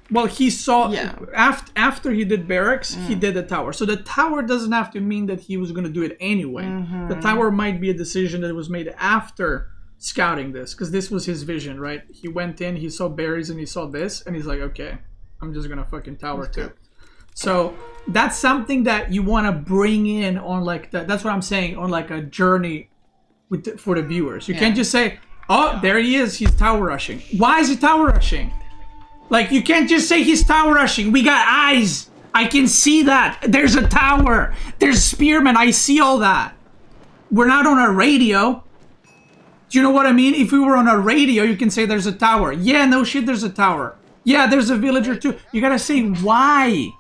Well, he saw after he did barracks, he did the tower. So the tower doesn't have to mean that he was going to do it anyway. The tower might be a decision that was made after scouting this, because this was his vision, right? He went in, he saw berries, and he saw this, and he's like, okay, I'm just going to fucking tower too. So that's something that you want to bring in on like that's what I'm saying, on like a journey for the viewers. You can't just say, oh, there he is, he's tower rushing. Why is he tower rushing? Like, you can't just say he's tower rushing. We got eyes. I can see that. There's a tower. There's spearmen. I see all that. We're not on a radio. Do you know what I mean? If we were on a radio, you can say there's a tower. Yeah, no shit, there's a tower. Yeah, there's a villager too. You gotta say why.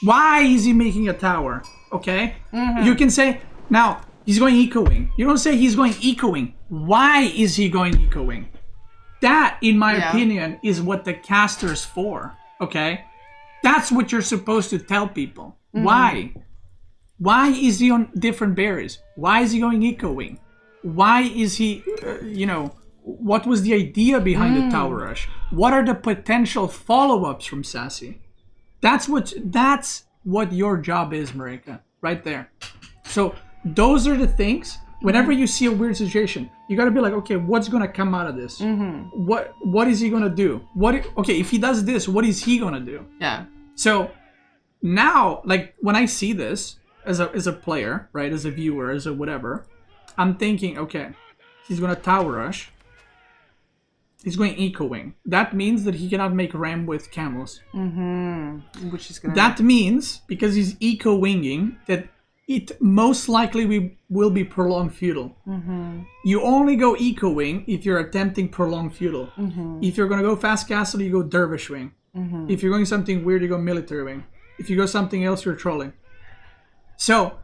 Why is he making a tower? Okay? You can say, now, he's going eco-wing. You don't say he's going eco-wing. Why is he going eco-wing? That, in my opinion, is what the caster's for, okay? That's what you're supposed to tell people. Why? Why is he on different berries? Why is he going eco-wing? Why is he, what was the idea behind the tower rush? What are the potential follow-ups from Sassy? That's what your job is, Marika, right there. So those are the things. Whenever you see a weird situation, you gotta be like, okay, what's gonna come out of this? What is he gonna do? Okay, if he does this, what is he gonna do? Yeah. So now, like, when I see this as a player, right, as a viewer, as a whatever, I'm thinking, okay, he's gonna tower rush. He's going eco-wing. That means that he cannot make ram with camels. Which is gonna. That means, because he's eco-winging, that it most likely will be prolonged feudal. You only go eco-wing if you're attempting prolonged feudal. If you're going to go fast castle, you go dervish wing. If you're going something weird, you go military wing. If you go something else, you're trolling. So,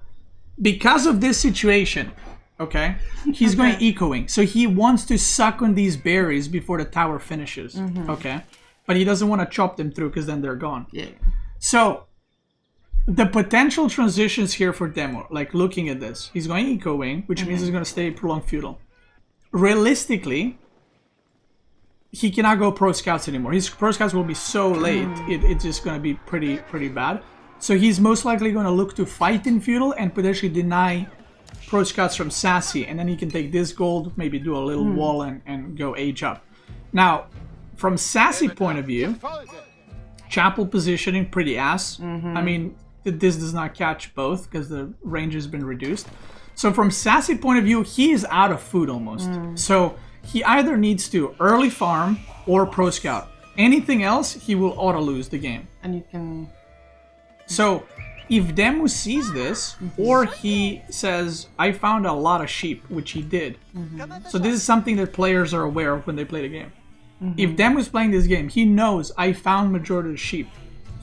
because of this situation, okay, he's going eco-wing. So he wants to suck on these berries before the tower finishes. Okay? But he doesn't want to chop them through because then they're gone. Yeah. So, the potential transitions here for demo, like looking at this, he's going eco-wing, which means he's going to stay prolonged feudal. Realistically, he cannot go pro scouts anymore. His pro scouts will be so late, it's just going to be pretty bad. So he's most likely going to look to fight in feudal and potentially deny pro scouts from Sassy, and then he can take this gold, maybe do a little wall and go age up. Now, from Sassy point of view, chapel positioning pretty ass. I mean, this does not catch both because the range has been reduced. So from Sassy point of view, he is out of food almost. So he either needs to early farm or pro scout. Anything else, he will auto lose the game. And you can. So if Demu sees this, or he says, I found a lot of sheep, which he did. So this is something that players are aware of when they play the game. If Demu's playing this game, he knows I found majority of the sheep.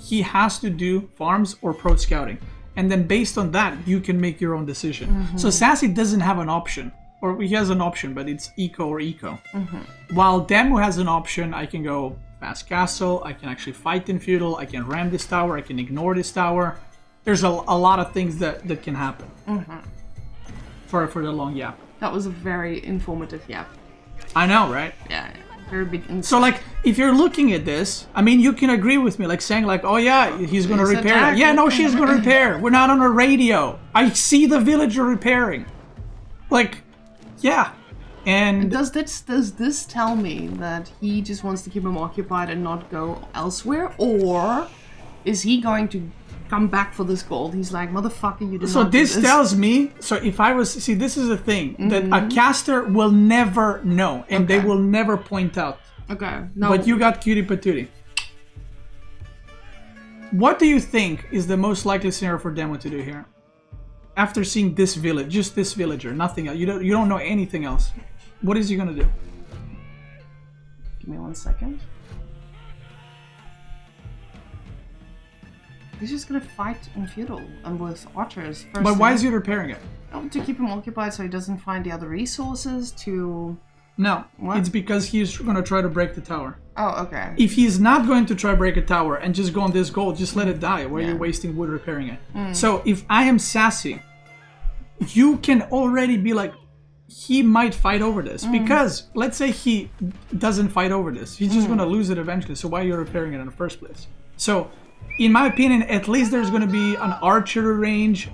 He has to do farms or pro scouting. And then based on that, you can make your own decision. So Sassy doesn't have an option. Or he has an option, but it's eco or eco. While Demu has an option, I can go fast castle, I can actually fight in feudal, I can ram this tower, I can ignore this tower. There's a lot of things that can happen. For the long yap. That was a very informative yap. I know, right? Yeah. Very big. So, like, if you're looking at this, I mean, you can agree with me, like saying, like, oh yeah, he's gonna repair. Yeah, no, she's gonna repair. We're not on a radio. I see the villager repairing. Like, yeah. And does this tell me that he just wants to keep him occupied and not go elsewhere, or is he going to come back for this gold? He's like, motherfucker, you did so not do this tells me, so if I was, see, this is the thing, that a caster will never know, and they will never point out. Okay. No. But you got cutie patootie. What do you think is the most likely scenario for Demo to do here? after seeing this village, just this villager, nothing else. You don't know anything else. What is he gonna do? Give me 1 second. He's just gonna fight in feudal and with archers first. But why is he repairing it? To keep him occupied so he doesn't find the other resources to... No, What? it's because he's gonna try to break the tower. Oh, okay. If he's not going to try break a tower and just go on this gold, just let it die. Why are you wasting wood repairing it? So if I am sassy, you can already be like, he might fight over this. Because let's say he doesn't fight over this. He's just gonna lose it eventually. So why are you repairing it in the first place? So in my opinion, at least there's gonna be an archery range,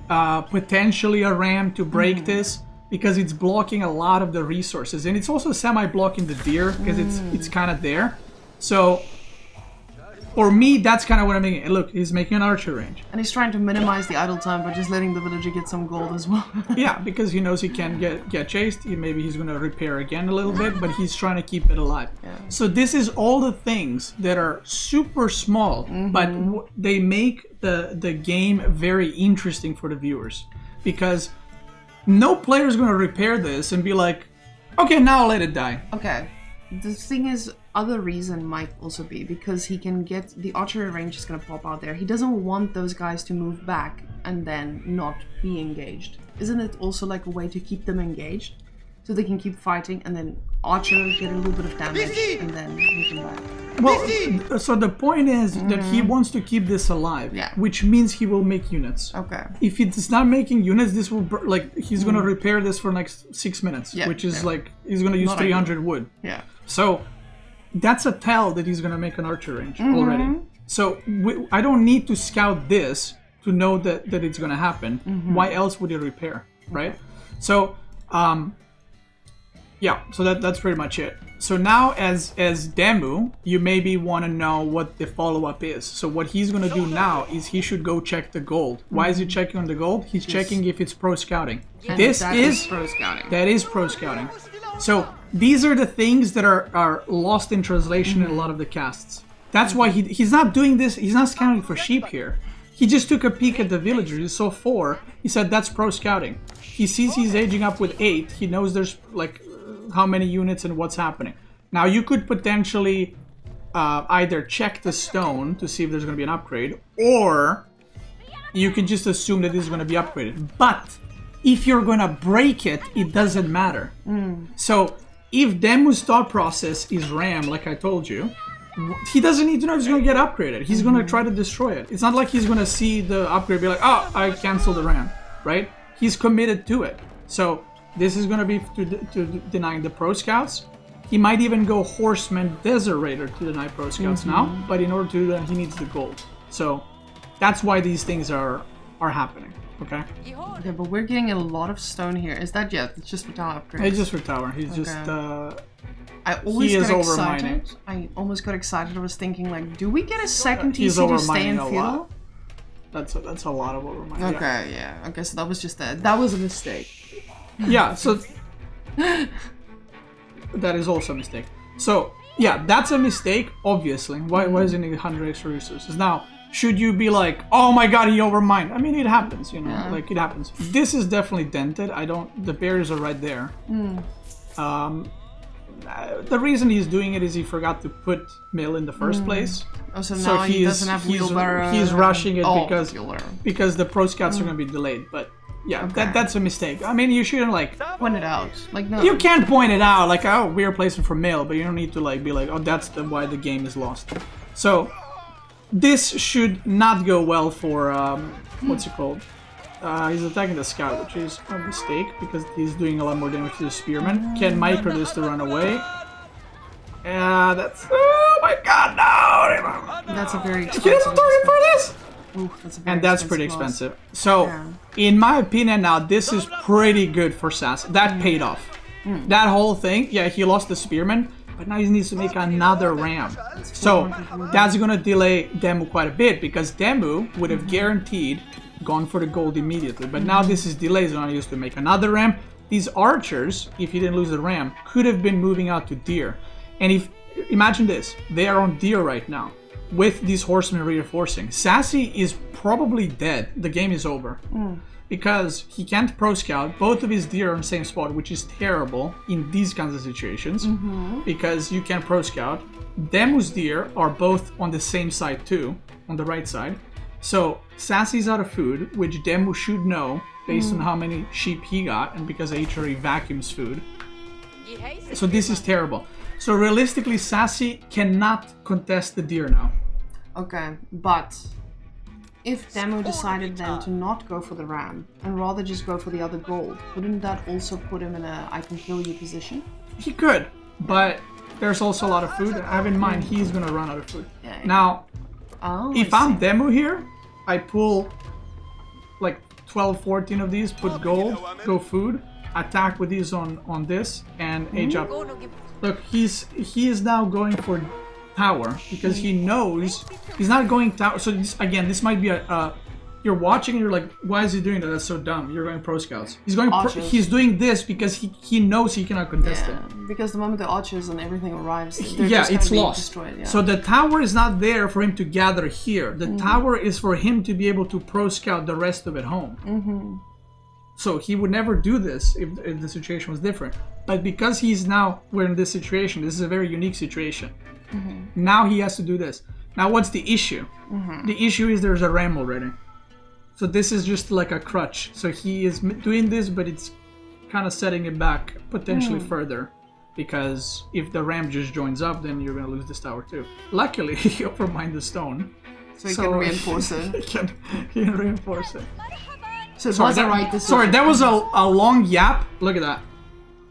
potentially a ram to break this. Because it's blocking a lot of the resources, and it's also semi-blocking the deer because it's kind of there. So, for me, that's kind of what I'm making. Look, he's making an archer range. And he's trying to minimize the idle time by just letting the villager get some gold as well. Yeah, because he knows he can get chased. Maybe he's going to repair again a little bit, but he's trying to keep it alive. Yeah. So this is all the things that are super small, but they make the game very interesting for the viewers. Because no player is going to repair this and be like, okay, now let it die. Okay. The thing is, other reason might also be because he can get the archery range is going to pop out there. He doesn't want those guys to move back and then not be engaged. Isn't it also like a way to keep them engaged? So they can keep fighting and then archer get a little bit of damage and then move them back. Well, so the point is that he wants to keep this alive, which means he will make units. Okay. If he's not making units, this will he's gonna repair this for like 6 minutes, which is like he's gonna use 300 wood. Yeah. So that's a tell that he's gonna make an archer range already. So I don't need to scout this to know that it's gonna happen. Why else would he repair, right? So yeah, so that's pretty much it. So now as Demu, you maybe want to know what the follow-up is. So what he's going to do now is he should go check the gold. Why is he checking on the gold? He's checking if it's pro scouting. And that is pro scouting. That is pro scouting. So these are the things that are lost in translation in a lot of the casts. That's why he's not doing this. He's not scouting for sheep here. He just took a peek at the villagers. He saw 4. He said that's pro scouting. He sees he's aging up with 8. He knows there's like how many units and what's happening. Now you could potentially either check the stone to see if there's going to be an upgrade, or you can just assume that this is going to be upgraded. But if you're going to break it, it doesn't matter. So if Demu's thought process is RAM, like I told you, he doesn't need to know if it's going to get upgraded. He's going to try to destroy it. It's not like he's going to see the upgrade and be like, oh, I canceled the RAM, right? He's committed to it. So this is going to be to denying the pro scouts. He might even go horseman desert raider to deny pro scouts now, but in order to do that, he needs the gold. So that's why these things are happening. Okay. Okay, but we're getting a lot of stone here. Is that it's just for tower upgrades? It's just for tower. He's just. I always get excited. I almost got excited. I was thinking like, do we get a second TC to stay in feudal? That's a lot of overmining. Okay, yeah. Okay, so that was just that was a mistake. Yeah, so that is also a mistake. So yeah, that's a mistake, obviously. Why isn't it 100 extra resources? Now, should you be like, oh my god, he overmined? I mean, it happens, you know, like it happens. This is definitely dented. The barriers are right there. The reison he's doing it is he forgot to put mill in the first place. Oh, so now he doesn't have wheelbarrow. He's rushing it because the pro scouts are going to be delayed, but. Yeah, that's a mistake. I mean, you shouldn't point it out. Like no, you can't point it out. Like, oh, we're placing for mail, but you don't need to be like, oh, that's why the game is lost. So this should not go well for what's it called? He's attacking the scout, which is a mistake because he's doing a lot more damage to the spearman. Can micro this to run away. That's oh my god, no! That's a very expensive. You didn't target for this. Oof, that's pretty expensive. So, in my opinion now, this is pretty good for Sass. That paid off. That whole thing, yeah, he lost the spearman, but now he needs to make another ram. So, that's going to delay Demu quite a bit, because Demu would have guaranteed gone for the gold immediately. But now this is delayed, so now he has to make another ram. These archers, if he didn't lose the ram, could have been moving out to deer. And imagine this, they are on deer right now. With these horsemen reinforcing. Sassy is probably dead. The game is over. because he can't pro scout. Both of his deer are in the same spot, which is terrible in these kinds of situations because you can't pro scout. Demu's deer are both on the same side too, on the right side. So Sassy's out of food, which Demu should know based on how many sheep he got, and because HRE vacuums food. So this is terrible. So realistically, Sassy cannot contest the deer now. Okay, but if Demo decided then to not go for the ram and rather just go for the other gold, wouldn't that also put him in a I can kill you position? He could, but there's also a lot of food. Have in mind, he's gonna run out of food. Yeah. Now, if I'm Demo here, I pull like 12, 14 of these, put gold, go food, attack with these on this, and age up. Look, he is now going for tower because he knows he's not going tower. So this might be you're watching and you're like, why is he doing that? That's so dumb. You're going pro scouts. He's doing this because he knows he cannot contest it. Because the moment the archers and everything arrives, it's lost. Destroyed, So the tower is not there for him to gather here. The tower is for him to be able to pro scout the rest of it home. So he would never do this if the situation was different. But because we're in this situation, this is a very unique situation. Now he has to do this. Now what's the issue? The issue is there's a ram already. So this is just like a crutch. So he is doing this, but it's kind of setting it back potentially further. Because if the ram just joins up, then you're going to lose this tower too. Luckily, he overmined the stone. So he can reinforce it. he can reinforce it. So it was the right decision. Sorry, that was a long yap. Look at that.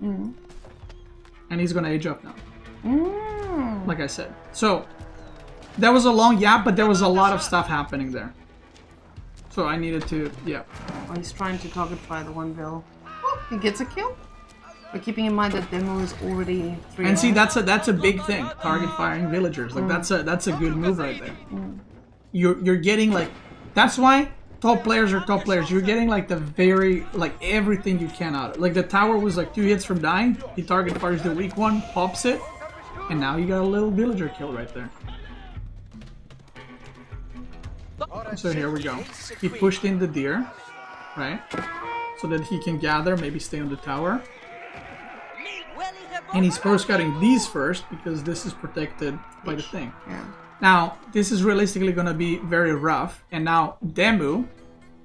And he's going to age up now. Like I said. So, that was a long yap, but there was a lot of stuff happening there. So I needed to, Oh, he's trying to target fire the one bill. Oh, he gets a kill. But keeping in mind that Demo is already 3. And see, that's a big thing. Target firing villagers. Like that's a good move right there. You're getting like, that's why top players are top players. You're getting like everything you can out of it. Like the tower was like 2 hits from dying. He target fires the weak one, pops it, and now you got a little villager kill right there. So here we go. He pushed in the deer, right? So that he can gather, maybe stay on the tower. And he's pro scouting these first because this is protected by the thing. Now, this is realistically going to be very rough. And now Demu,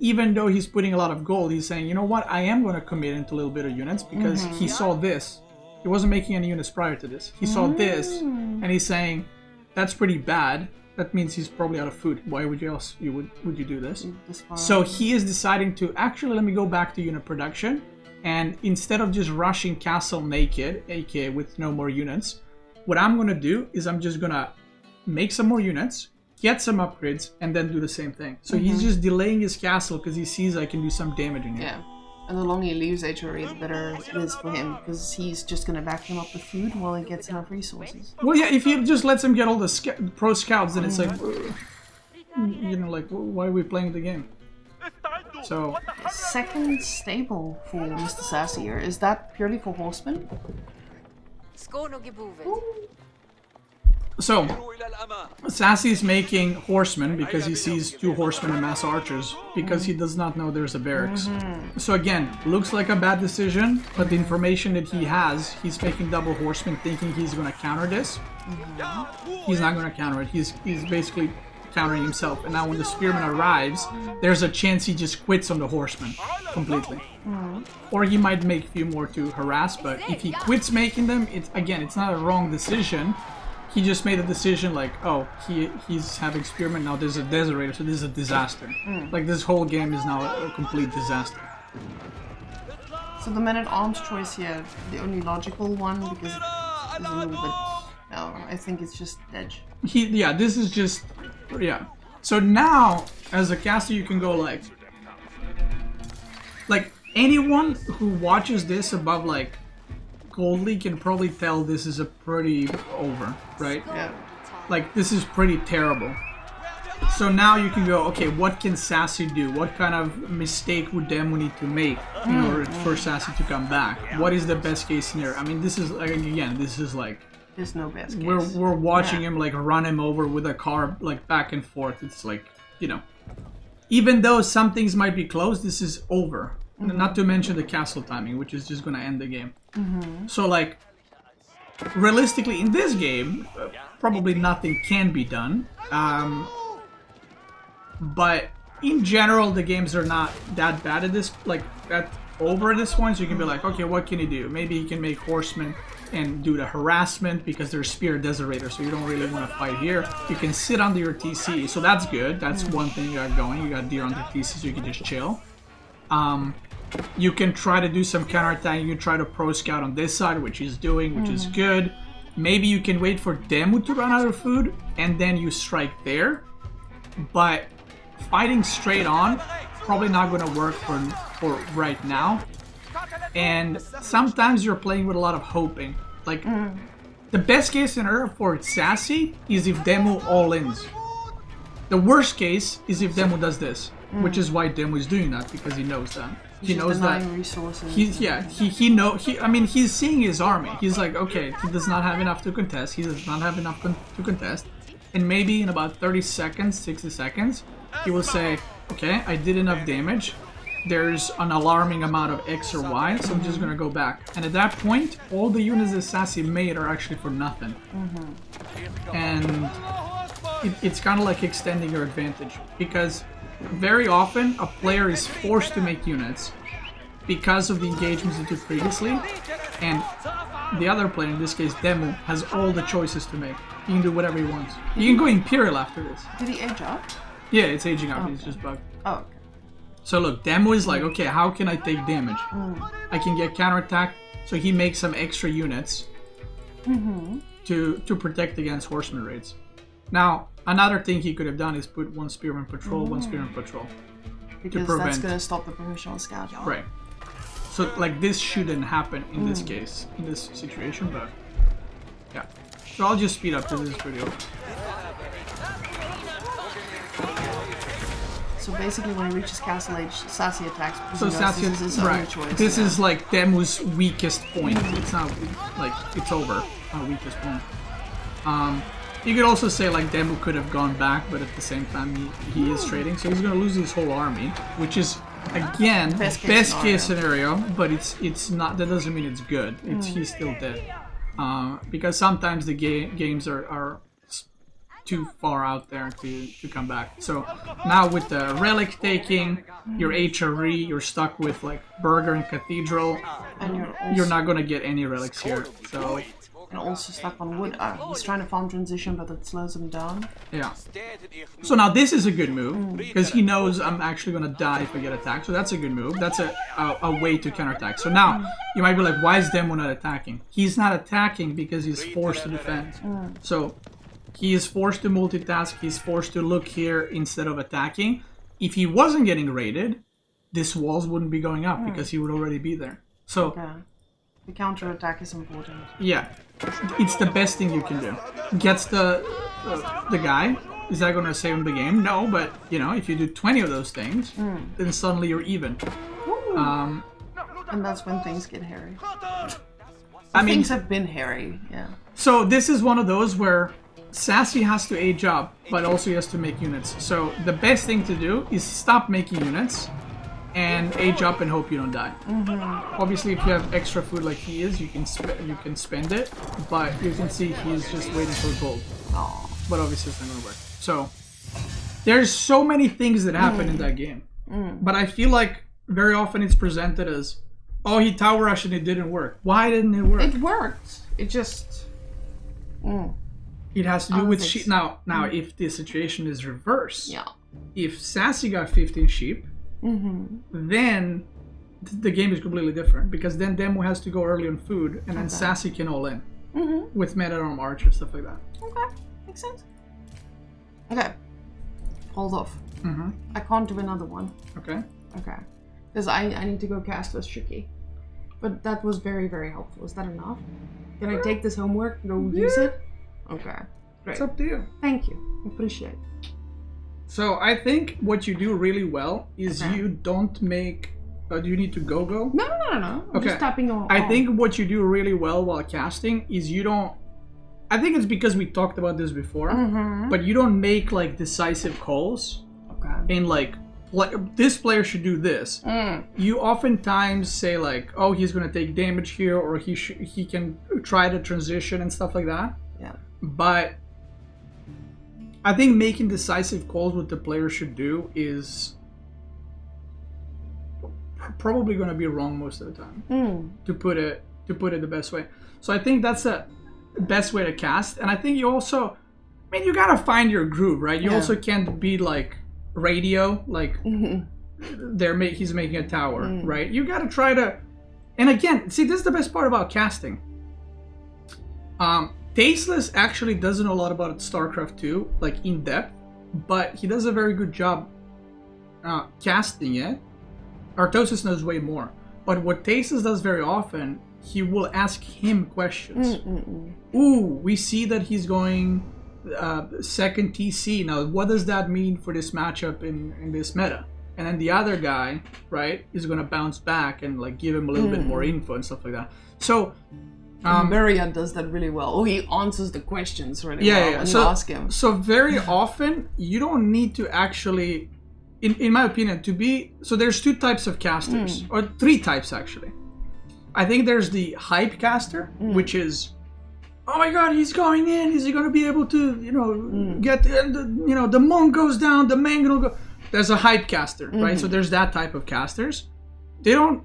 even though he's putting a lot of gold, he's saying, you know what, I am going to commit into a little bit of units because he saw this. He wasn't making any units prior to this. He saw this, and he's saying, that's pretty bad. That means he's probably out of food. Why would you else would you do this? So he is deciding to actually let me go back to unit production, and instead of just rushing castle naked, aka with no more units, what I'm gonna do is I'm just gonna make some more units, get some upgrades, and then do the same thing. So he's just delaying his castle because he sees I can do some damage in it. Yeah. And the longer he leaves HRE, the better it is for him, because he's just going to vacuum up the food while he gets enough resources. Well, yeah, if he just lets him get all the pro scouts, then it's like, you know, like, why are we playing the game? So... Second stable for Mr. Sassy here. Is that purely for horsemen? So, Sassy's making horsemen because he sees 2 horsemen and mass archers because he does not know there's a barracks. So again, looks like a bad decision, but the information that he has, he's making double horsemen thinking he's going to counter this. He's not going to counter it. He's basically countering himself. And now when the spearman arrives, there's a chance he just quits on the horsemen completely. Or he might make a few more to harass, but if he quits making them, it's not a wrong decision. He just made a decision like, oh, he's having spearmen, now there's a deserator, so this is a disaster. Like, this whole game is now a complete disaster. So the man-at-arms choice here, the only logical one, because it's a little bit... No, I think it's just edge. This is just... Yeah. So now, as a caster, you can go like... Like, anyone who watches this above, like, Coldly can probably tell this is a pretty over, right? Yeah. Like, this is pretty terrible. So now you can go, okay, what can Sassy do? What kind of mistake would Demo need to make in order for Sassy to come back? What is the best case scenario? I mean, this is, like, again, this is like... There's no best case. We're watching him, like, run him over with a car, like, back and forth. It's like, you know... even though some things might be close, this is over. Not to mention the castle timing, which is just gonna end the game. So like, realistically, in this game, probably nothing can be done. But in general, the games are not that bad at this, like that over at this point. So you can be like, okay, what can you do? Maybe you can make horsemen and do the harassment because they're spear desiderator, so you don't really want to fight here. You can sit under your TC, so that's good. That's one thing you got going. You got deer under TC, so you can just chill. You can try to do some counterattack. You can try to pro scout on this side, which he's doing, which is good. Maybe you can wait for Demu to run out of food, and then you strike there. But fighting straight on, probably not going to work for right now. And sometimes you're playing with a lot of hoping. Like, the best case scenario for Sassy is if Demu all-ins. The worst case is if Demu does this, which is why Demu is doing that, because he knows that. He knows that resources. I mean, he's seeing his army. He's like, okay, he does not have enough to contest. He does not have enough to contest. And maybe in about 30 seconds, 60 seconds, he will say, okay, I did enough damage. There's an alarming amount of X or Y, so I'm just gonna go back. And at that point, all the units that Sassy made are actually for nothing. And it's kind of like extending your advantage, because very often a player is forced to make units because of the engagements he took previously, and the other player, in this case Demu, has all the choices to make. He can do whatever he wants. He can go Imperial after this. Did he age up? Yeah, it's aging up. Okay. It's just bugged. Oh, okay. So look, Demu is like, okay, how can I take damage? I can get counterattack, so he makes some extra units to protect against horseman raids. Now, another thing he could have done is put one spearman patrol, one spearman patrol. Because that's going to stop the professional scout. Right. So, like, this shouldn't happen in this case, in this situation, but yeah. So I'll just speed up to this video. So basically, when he reaches Castle Age, Sassy attacks because so Sassy this is his only choice. This is like Demu's weakest point. It's not like it's over. Our weakest point. You could also say like Demu could have gone back, but at the same time he is trading, so he's gonna lose his whole army, which is again best case scenario. But it's not. That doesn't mean it's good. He's still dead. Because sometimes the games are too far out there to come back. So now with the relic taking, your HRE, you're stuck with like Burger and Cathedral, and you're not gonna get any relics here. So and also stuck on wood. He's trying to farm transition, but that slows him down. Yeah. So now this is a good move because he knows I'm actually gonna die if I get attacked. So that's a good move. That's a way to counterattack. So now you might be like, why is Demo not attacking? He's not attacking because he's forced to defend. So he is forced to multitask. He's forced to look here instead of attacking. If he wasn't getting raided, this walls wouldn't be going up because he would already be there. So the counterattack is important. Yeah, it's the best thing you can do. Gets the guy. Is that going to save him the game? No, but you know, if you do 20 of those things, then suddenly you're even. And that's when things get hairy. I mean, things have been hairy. Yeah. So this is one of those where Sassy has to age up, but also he has to make units. So the best thing to do is stop making units and age up and hope you don't die. Obviously, if you have extra food like he is, you can spend it, but you can see he's just waiting for gold. But obviously it's not gonna work. So there's so many things that happen in that game, but I feel like very often it's presented as, oh, he tower rushed and it didn't work. Why didn't it work? It worked. It just. It has to do with sheep. Now, if the situation is reverse, if Sassy got 15 sheep, then the game is completely different, because then Demo has to go early on food, and then Sassy can all in with men-at-arm archer, stuff like that. Okay, makes sense. Okay, hold off. I can't do another one. Okay. Okay, because I need to go cast with Tricky. But that was very, very helpful. Is that enough? Can I take this homework and go use it? Okay, great. It's up to you. Thank you. Appreciate it. So I think what you do really well is you don't make... do you need to go? No. I'm just tapping on. I think what you do really well while casting is you don't... I think it's because we talked about this before, but you don't make like decisive calls in like this player should do this. You oftentimes say like, oh, he's gonna take damage here, or he can try to transition and stuff like that. Yeah. But I think making decisive calls, what the player should do, is probably gonna be wrong most of the time. To put it the best way. So I think that's the best way to cast. And I think you also, I mean, you gotta find your groove, right? You also can't be like radio, like he's making a tower, right? You gotta try to, and again, see, this is the best part about casting. Tasteless actually doesn't know a lot about StarCraft 2, like in depth, but he does a very good job casting it. Artosis knows way more, but what Tasteless does very often, he will ask him questions. Ooh, we see that he's going second TC. Now, what does that mean for this matchup in this meta? And then the other guy, right, is going to bounce back and like give him a little bit more info and stuff like that. So Marian does that really well. Oh, he answers the questions really well when you ask him. So very often, you don't need to actually, in my opinion, to be... So there's two types of casters, or three types actually. I think there's the hype caster, which is, oh my god, he's going in. Is he going to be able to, get, the monk goes down, the man will go... There's a hype caster, right? So there's that type of casters. They don't...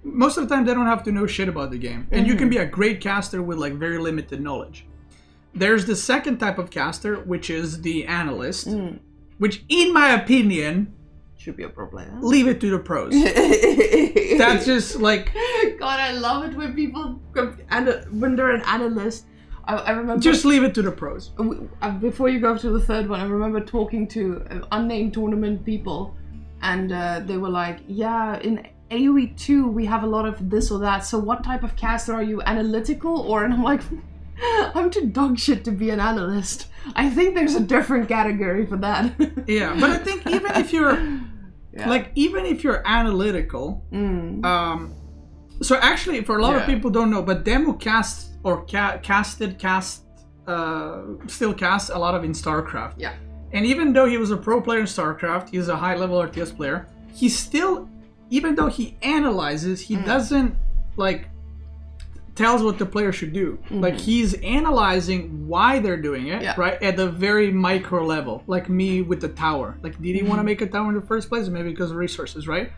Most of the time, they don't have to know shit about the game. And you can be a great caster with like very limited knowledge. There's the second type of caster, which is the analyst, which in my opinion... Should be a pro player. Leave it to the pros. That's just like... God, I love it when people... When they're an analyst. I remember... Just leave it to the pros. Before you go to the third one, I remember talking to unnamed tournament people. And they were like, yeah, in AoE 2, we have a lot of this or that. So what type of caster are you? Analytical? Or... And I'm like... I'm too dog shit to be an analyst. I think there's a different category for that. Yeah, but I think even if you're even if you're analytical, so actually for a lot of people don't know, but Demo casts or still casts a lot of in StarCraft. Yeah. And even though he was a pro player in StarCraft, he's a high level RTS player. He still, even though he analyzes, he doesn't like tells what the player should do. Like he's analyzing why they're doing it, right? At the very micro level. Like me with the tower. Like, did he want to make a tower in the first place? Maybe because of resources, right?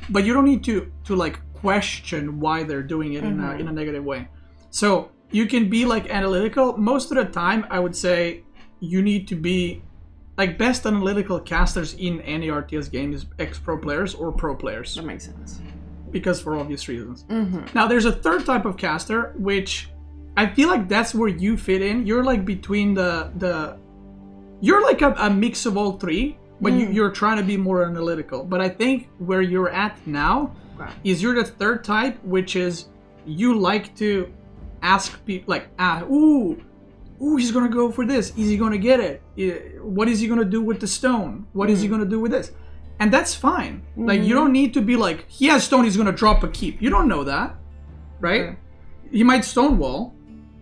But you don't need to like question why they're doing it in a negative way. So you can be like analytical. Most of the time, I would say you need to be like best analytical casters in any RTS game is ex-pro players or pro players. That makes sense. Because for obvious reasons. Now there's a third type of caster, which I feel like that's where you fit in. You're like between you're like a mix of all three, but you're trying to be more analytical. But I think where you're at now is you're the third type, which is you like to ask people like, ooh, he's gonna go for this. Is he gonna get it? What is he gonna do with the stone? What is he gonna do with this? And that's fine. Like, you don't need to be like, he has stone, he's going to drop a keep. You don't know that, right? He might stonewall,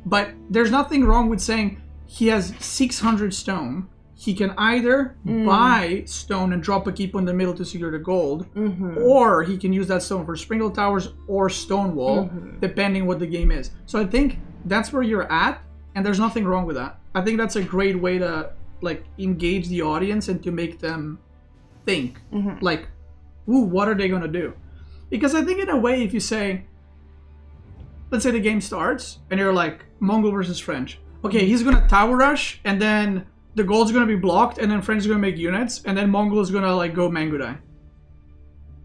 but there's nothing wrong with saying he has 600 stone. He can either buy stone and drop a keep in the middle to secure the gold, or he can use that stone for sprinkle towers or stonewall, depending what the game is. So I think that's where you're at, and there's nothing wrong with that. I think that's a great way to like engage the audience and to make them think like, ooh, what are they gonna do? Because I think in a way, if you say, let's say the game starts and you're like Mongol versus French, okay, he's gonna tower rush and then the gold's gonna be blocked and then French is gonna make units and then Mongol is gonna like go Mangudai.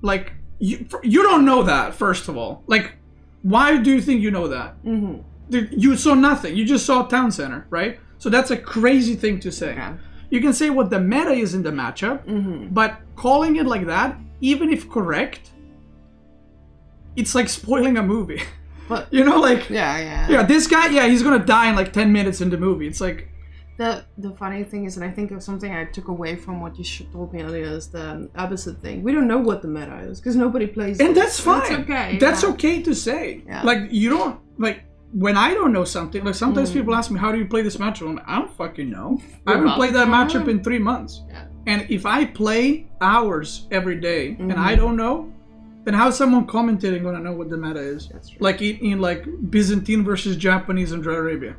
Like you don't know that, first of all. Like, why do you think you know that? You saw nothing. You just saw town center, right? So that's a crazy thing to say. You can say what the meta is in the matchup, but calling it like that, even if correct, it's like spoiling a movie. But like this guy, he's gonna die in like 10 minutes in the movie. It's like the funny thing is, and I think of something I took away from what you told me earlier, is the opposite thing. We don't know what the meta is because nobody plays. And that's fine. That's okay. That's okay to say. Like, you don't like. When I don't know something, like sometimes people ask me, how do you play this matchup? I'm like, I don't fucking know. I haven't played that matchup in 3 months. And if I play hours every day and I don't know, then how's someone commentating gonna know what the meta is? That's true. Like in like Byzantine versus Japanese and Dry Arabia.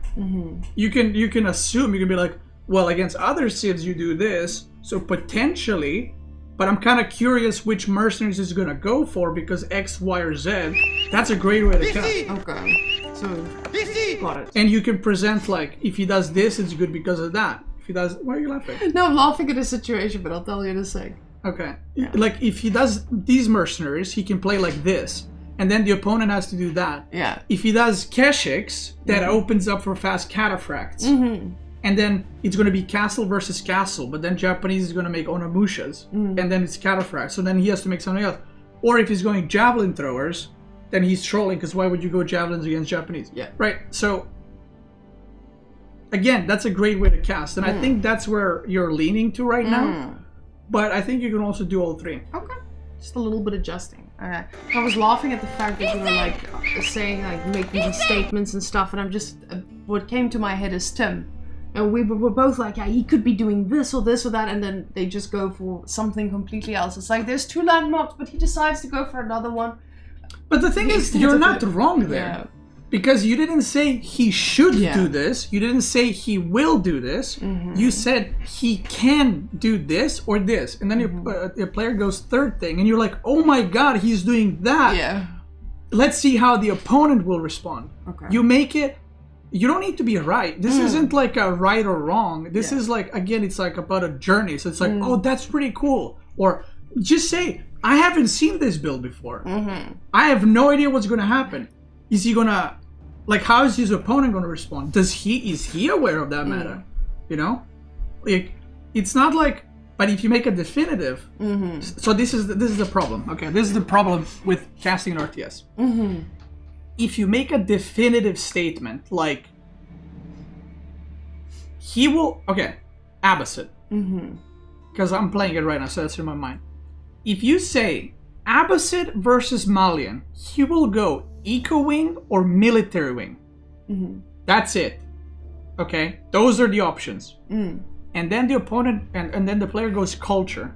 You can assume, you can be like, well, against other civs you do this, so potentially, but I'm kind of curious which mercenaries is gonna go for because X, Y, or Z. That's a great way to cast. Okay. So got it. And you can present like, if he does this, it's good because of that. If he does, why are you laughing? No, I'm laughing at the situation, but I'll tell you in a sec. Okay. Like if he does these mercenaries, he can play like this. And then the opponent has to do that. Yeah. If he does Keshiks, that opens up for fast cataphracts. And then it's going to be castle versus castle. But then Japanese is going to make Onamushas. And then it's cataphracts. So then he has to make something else. Or if he's going javelin throwers, then he's trolling. Because why would you go javelins against Japanese? Yeah. Right. So again, that's a great way to cast. And I think that's where you're leaning to right now. But I think you can also do all three. Okay. Just a little bit adjusting. I was laughing at the fact that you were like saying, like, making these statements and stuff, and I'm just, what came to my head is Tim. And we were both like, yeah, he could be doing this or that, and then they just go for something completely else. It's like, there's 2 landmarks, but he decides to go for another one. But the thing is, you're not wrong there. Yeah. Because you didn't say he should do this. You didn't say he will do this. You said he can do this or this. And then your player goes third thing. And you're like, oh my god, he's doing that. Yeah. Let's see how the opponent will respond. Okay. You make it... You don't need to be right. This isn't like a right or wrong. This is like, again, it's like about a journey. So it's like, oh, that's pretty cool. Or just say, I haven't seen this build before. I have no idea what's going to happen. Is he going to... Like, how is his opponent going to respond? Is he aware of that meta? You know? Like, it's not like... But if you make a definitive... So this is the problem. Okay, this is the problem with casting an RTS. If you make a definitive statement, like... He will... Okay, Abbasid. Because I'm playing it right now, so that's in my mind. If you say, Abbasid versus Malian, he will go... Eco wing or military wing. That's it. Okay? Those are the options. And then the opponent and then the player goes culture.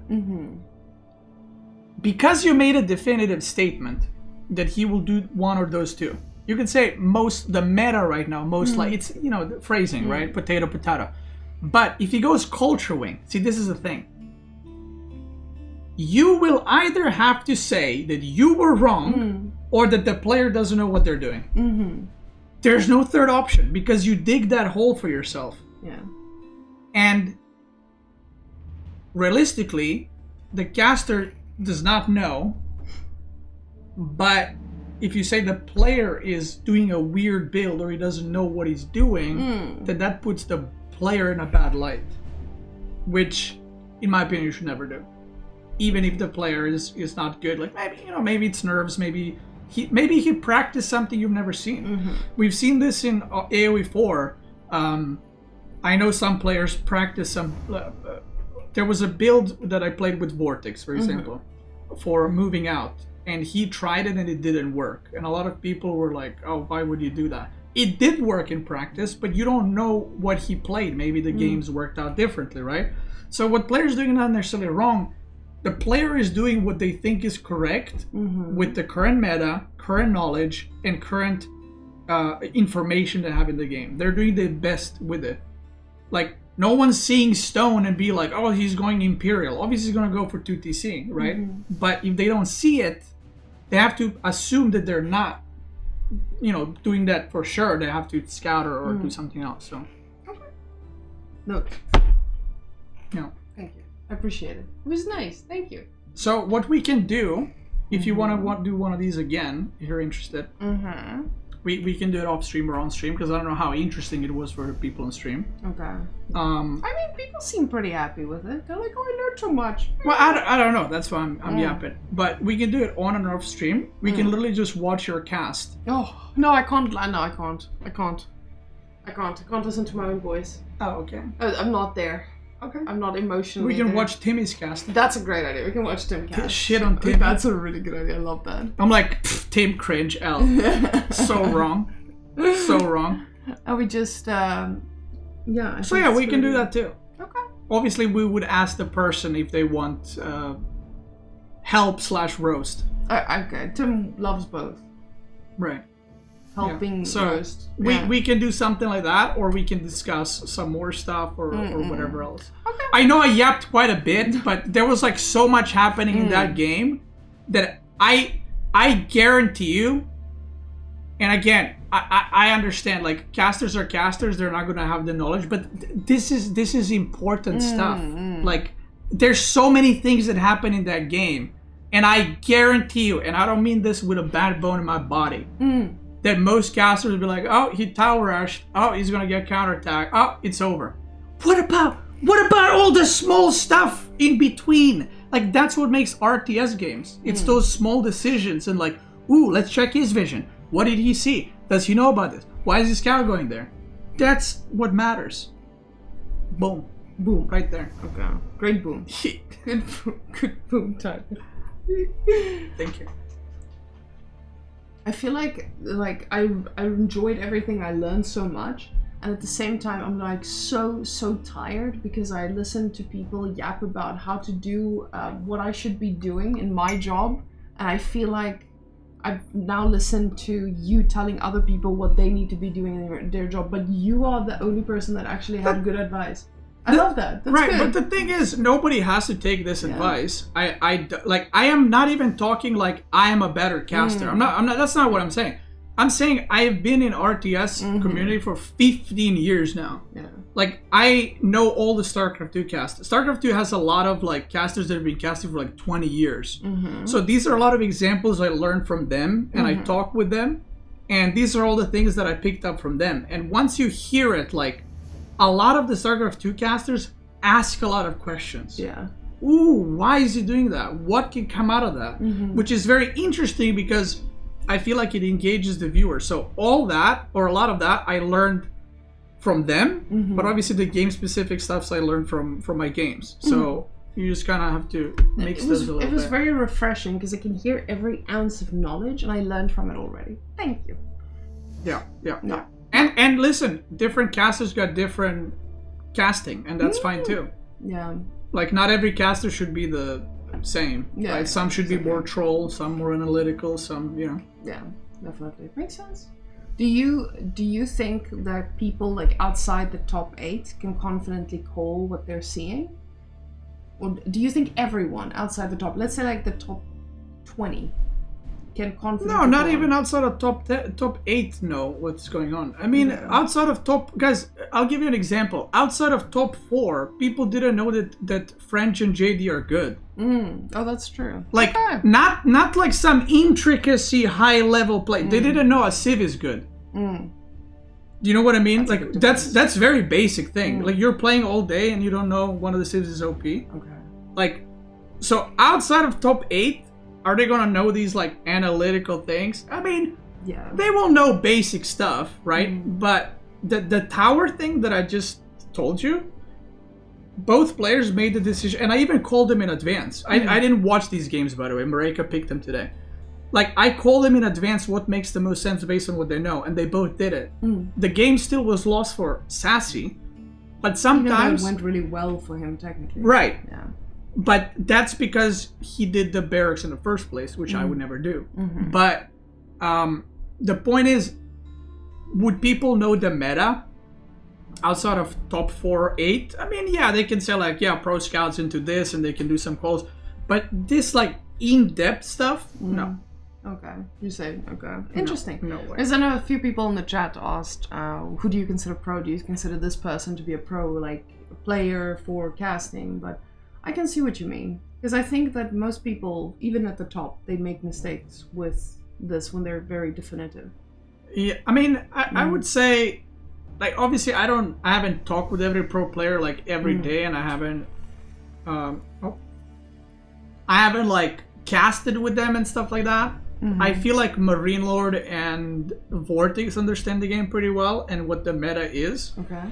Because you made a definitive statement that he will do one or those two. You can say the meta right now, most like it's, you know, the phrasing, right? Potato, potato. But if he goes culture wing, see, this is the thing. You will either have to say that you were wrong or that the player doesn't know what they're doing. There's no third option because you dig that hole for yourself. Yeah. And realistically, the caster does not know, but if you say the player is doing a weird build or he doesn't know what he's doing, then that puts the player in a bad light, which, in my opinion, you should never do. Even if the player is not good, like maybe it's nerves, maybe he practiced something you've never seen. We've seen this in AoE 4. I know some players practice some. There was a build that I played with Vortex, for example, for moving out, and he tried it and it didn't work. And a lot of people were like, "Oh, why would you do that?" It did work in practice, but you don't know what he played. Maybe the games worked out differently, right? So what players doing is not necessarily wrong. The player is doing what they think is correct with the current meta, current knowledge, and current information they have in the game. They're doing their best with it. Like, no one's seeing stone and be like, oh, he's going Imperial. Obviously, he's going to go for 2TC, right? But if they don't see it, they have to assume that they're not, doing that for sure. They have to scout or do something else. So, No. Yeah. Thank you. I appreciate it. It was nice. Thank you. So what we can do, if you want to do one of these again, if you're interested, we can do it off stream or on stream because I don't know how interesting it was for the people on stream. Okay. I mean, people seem pretty happy with it. They're like, "Oh, I learned so much." Well, I don't know. That's why I'm yapping. But we can do it on and off stream. We can literally just watch your cast. Oh no, I can't. No, I can't. I can't listen to my own voice. Oh, okay. I'm not there. Okay. I'm not emotionally. We can there. watch Timmy's cast. That's a great idea. We can watch Tim cast. Shit on Timmy. That's a really good idea. I love that. I'm like, Tim cringe L. So wrong. So wrong. And we just, yeah. So yeah, we can do that too. Okay. obviously we would ask the person if they want help/roast. Okay, Tim loves both. Right. Helping So roast. we can do something like that, or we can discuss some more stuff or whatever else. Okay. I know I yapped quite a bit, but there was like so much happening in that game that I guarantee you, and again, I understand, like, casters are casters, they're not gonna have the knowledge, but this is important stuff. Like, there's so many things that happen in that game, and I guarantee you, and I don't mean this with a bad bone in my body, that most casters would be like, oh, he tower rushed, oh, he's gonna get counterattacked, oh, it's over. What about all the small stuff in between? Like, that's what makes RTS games. It's those small decisions and like, ooh, let's check his vision. What did he see? Does he know about this? Why is his scout going there? That's what matters. Boom. Boom. Right there. Okay. Great boom. Good boom time. Thank you. I feel like I enjoyed everything. I learned so much, and at the same time I'm like so tired because I listen to people yap about how to do what I should be doing in my job, and I feel like I've now listened to you telling other people what they need to be doing in their job, but you are the only person that actually had good advice. I love that. That's right, good. but the thing is, nobody has to take this advice. I am not even talking like I am a better caster. I'm not. That's not what I'm saying. I'm saying I have been in RTS community for 15 years now. Yeah. Like, I know all the StarCraft 2 casters. StarCraft 2 has a lot of like casters that have been casting for like 20 years. So these are a lot of examples I learned from them, and I talk with them, and these are all the things that I picked up from them. And once you hear it, like, a lot of the StarCraft 2 casters ask a lot of questions. Yeah. Ooh, why is he doing that? What can come out of that? Which is very interesting because I feel like it engages the viewer. So all that, or a lot of that, I learned from them. But obviously the game-specific stuffs I learned from my games. So you just kind of have to mix those a little bit. It was very refreshing because I can hear every ounce of knowledge, and I learned from it already. Thank you. Yeah. And listen, different casters got different casting, and that's fine too. Yeah. Like, not every caster should be the same. Yeah. Right? Some should be more troll, some more analytical, some, Yeah, definitely. Makes sense. Do you think that people like outside the top 8 can confidently call what they're seeing? Or do you think everyone outside the top, let's say like the top 20, can confidently No, not call? even outside of top 8 know what's going on. I mean, outside of top... Guys, I'll give you an example. Outside of top 4, people didn't know that French and JD are good. Oh, that's true. Like, not like some intricacy high-level play. They didn't know a Civ is good. Do you know what I mean? That's very basic thing. Like, you're playing all day and you don't know one of the Civs is OP. Okay. Like, so outside of top 8, are they gonna know these like analytical things? I mean, they will know basic stuff, right? But the tower thing that I just told you, both players made the decision, and I even called them in advance. I didn't watch these games, by the way. Marika picked them today. Like, I called them in advance what makes the most sense based on what they know, and they both did it. The game still was lost for Sassy, but sometimes it went really well for him technically. Right. Yeah. But that's because he did the barracks in the first place, which I would never do. But the point is, would people know the meta outside of top 4 or 8? I mean, yeah, they can say like, yeah, pro scouts into this, and they can do some calls. But this like in-depth stuff, no. Okay, you say okay. Interesting. No way. Because I know a few people in the chat asked, who do you consider pro? Do you consider this person to be a pro, like a player for casting? But I can see what you mean. Because I think that most people, even at the top, they make mistakes with this when they're very definitive. Yeah, I mean, I would say, like, obviously I haven't talked with every pro player like every day, and I haven't like casted with them and stuff like that. I feel like Marine Lord and Vortex understand the game pretty well and what the meta is. Okay.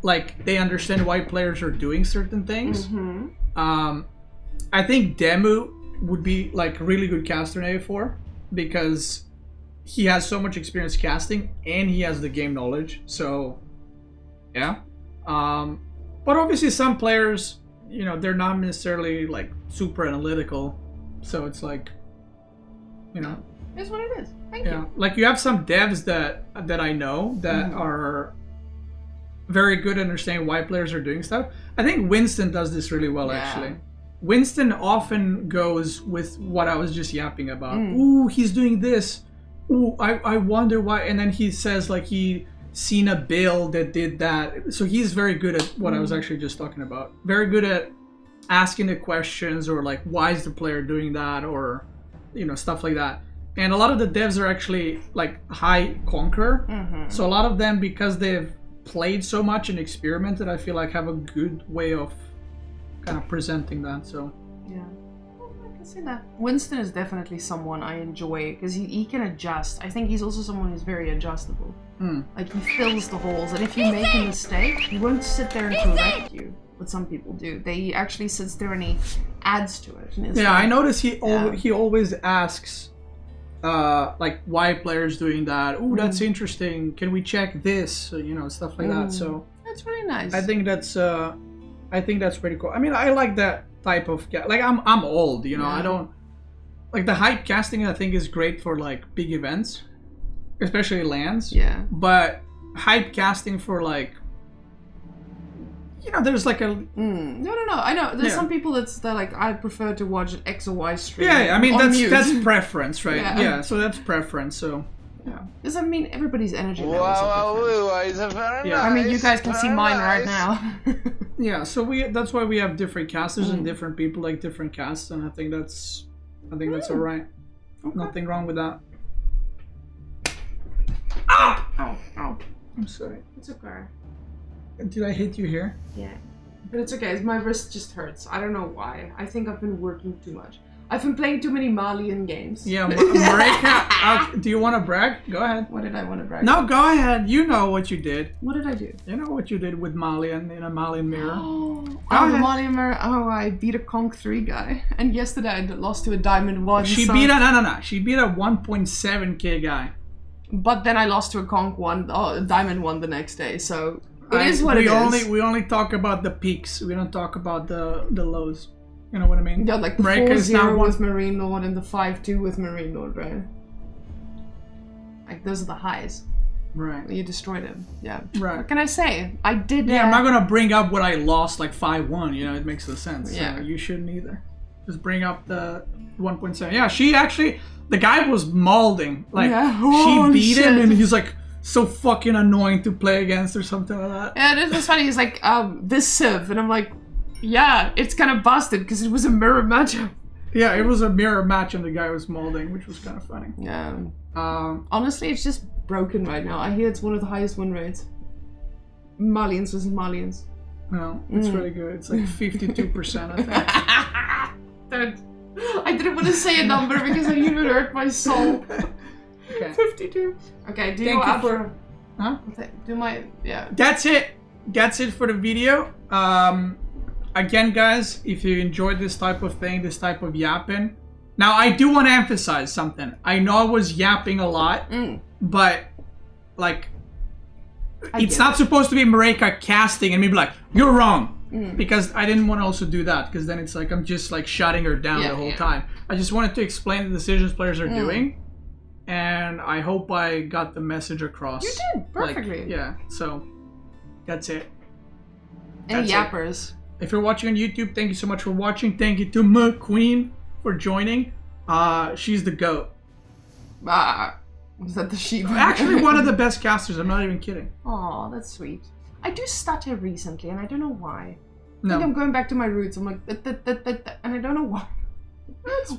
Like, they understand why players are doing certain things. I think Demu would be like really good caster in A4 because he has so much experience casting and he has the game knowledge. So yeah. But obviously some players, you know, they're not necessarily like super analytical. So it's like, you know. It's what it is. Thank you. Like you have some devs that I know that are very good at understanding why players are doing stuff. I think Winston does this really well, actually. Winston often goes with what I was just yapping about. Ooh, he's doing this. Ooh, I wonder why. And then he says like he seen a build that did that. So he's very good at what I was actually just talking about. Very good at asking the questions, or like, why is the player doing that, or, you know, stuff like that. And a lot of the devs are actually like high conqueror. So a lot of them, because they've played so much and experimented, I feel like have a good way of kind of presenting that. So yeah, I can see that. Winston is definitely someone I enjoy because he can adjust. I think he's also someone who's very adjustable. Like he fills the holes, and if you make a mistake, he won't sit there and correct you. What some people do, he actually sits there and he adds to it. And yeah, I notice he always asks like, why players doing that. Oh, that's interesting. Can we check this? You know, stuff like that. So that's really nice. I think that's pretty cool. I mean, I like that type of like I'm old, you know. I don't like the hype casting. I think is great for like big events, especially LANs. Yeah. But hype casting for like, you know, there's like a no. I know there's some people they're like, I prefer to watch an X or Y stream. Yeah, I mean on that's preference, right? Yeah, so that's preference. So yeah, because I mean everybody's energy levels are different. I mean, you guys can see mine right now. Yeah, so that's why we have different casters and different people like different casts, and I think that's all right. Okay. Nothing wrong with that. Ow! I'm sorry. It's okay. Did I hit you here? Yeah. But it's okay, my wrist just hurts. I don't know why. I think I've been working too much. I've been playing too many Malian games. Yeah, Marika, do you want to brag? Go ahead. What did I want to brag? No, go ahead. You know what you did. What did I do? You know what you did with Malian in a Malian mirror. The Malian mirror. Oh, I beat a Conk 3 guy. And yesterday I lost to a Diamond 1. She beat a, She beat a 1.7k guy. But then I lost to a Conk 1, Diamond 1 the next day, so... It is what it is. We only talk about the peaks. We don't talk about the lows. You know what I mean? Yeah, like the 4-0 with Marine Lord and the 5-2 with Marine Lord, right? Like those are the highs. Right. You destroyed him. Yeah. Right. What can I say? I did. Yeah, I'm not gonna bring up what I lost like 5-1. You know, it makes no sense. Yeah. So you shouldn't either. Just bring up the 1.7. Yeah, she actually. The guy was mauling. Like she beat him, and he's like, so fucking annoying to play against or something like that. Yeah, it was funny. He's like, this Civ, and I'm like, yeah, it's kind of busted because it was a mirror matchup. Yeah, it was a mirror match, and the guy was molding, which was kind of funny. Yeah. Honestly, it's just broken right now. I hear it's one of the highest win rates. Malians versus Malians. No, it's really good. It's like 52%, I think. I didn't want to say a number because it would hurt my soul. Okay. 52. Okay, do you outro? Huh? Do my That's it. That's it for the video. Again, guys, if you enjoyed this type of thing, this type of yapping. Now, I do want to emphasize something. I know I was yapping a lot, but like, it's not supposed to be Marika casting and me be like, you're wrong. Because I didn't want to also do that, because then it's like I'm just like shutting her down the whole time. I just wanted to explain the decisions players are doing. And I hope I got the message across. You did perfectly. Like, yeah, so that's it. Any yappers? If you're watching on YouTube, thank you so much for watching. Thank you to McQueen for joining. She's the GOAT. Was that the sheep? Actually, one of the best casters. I'm not even kidding. Aw, that's sweet. I do stutter recently, and I don't know why. No. I think I'm going back to my roots. I'm like, and I don't know why.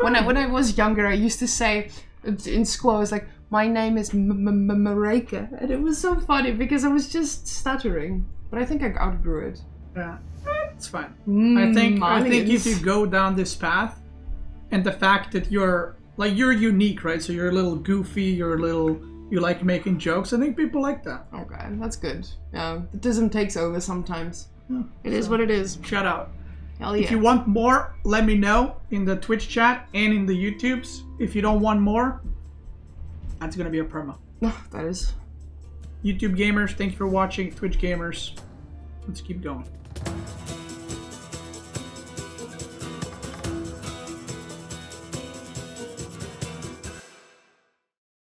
When I was younger, I used to say in school, I was like, my name is Marika, and it was so funny because I was just stuttering. But I think I outgrew it. Yeah, it's fine. I think if you go down this path, and the fact that you're unique, right? So you're a little goofy, you like making jokes. I think people like that. Okay, that's good. Yeah, the tism takes over sometimes. It is what it is. Shout out. Hell yeah. If you want more, let me know in the Twitch chat and in the YouTubes. If you don't want more, that's gonna be a perma. That is. YouTube gamers, thank you for watching. Twitch gamers, let's keep going.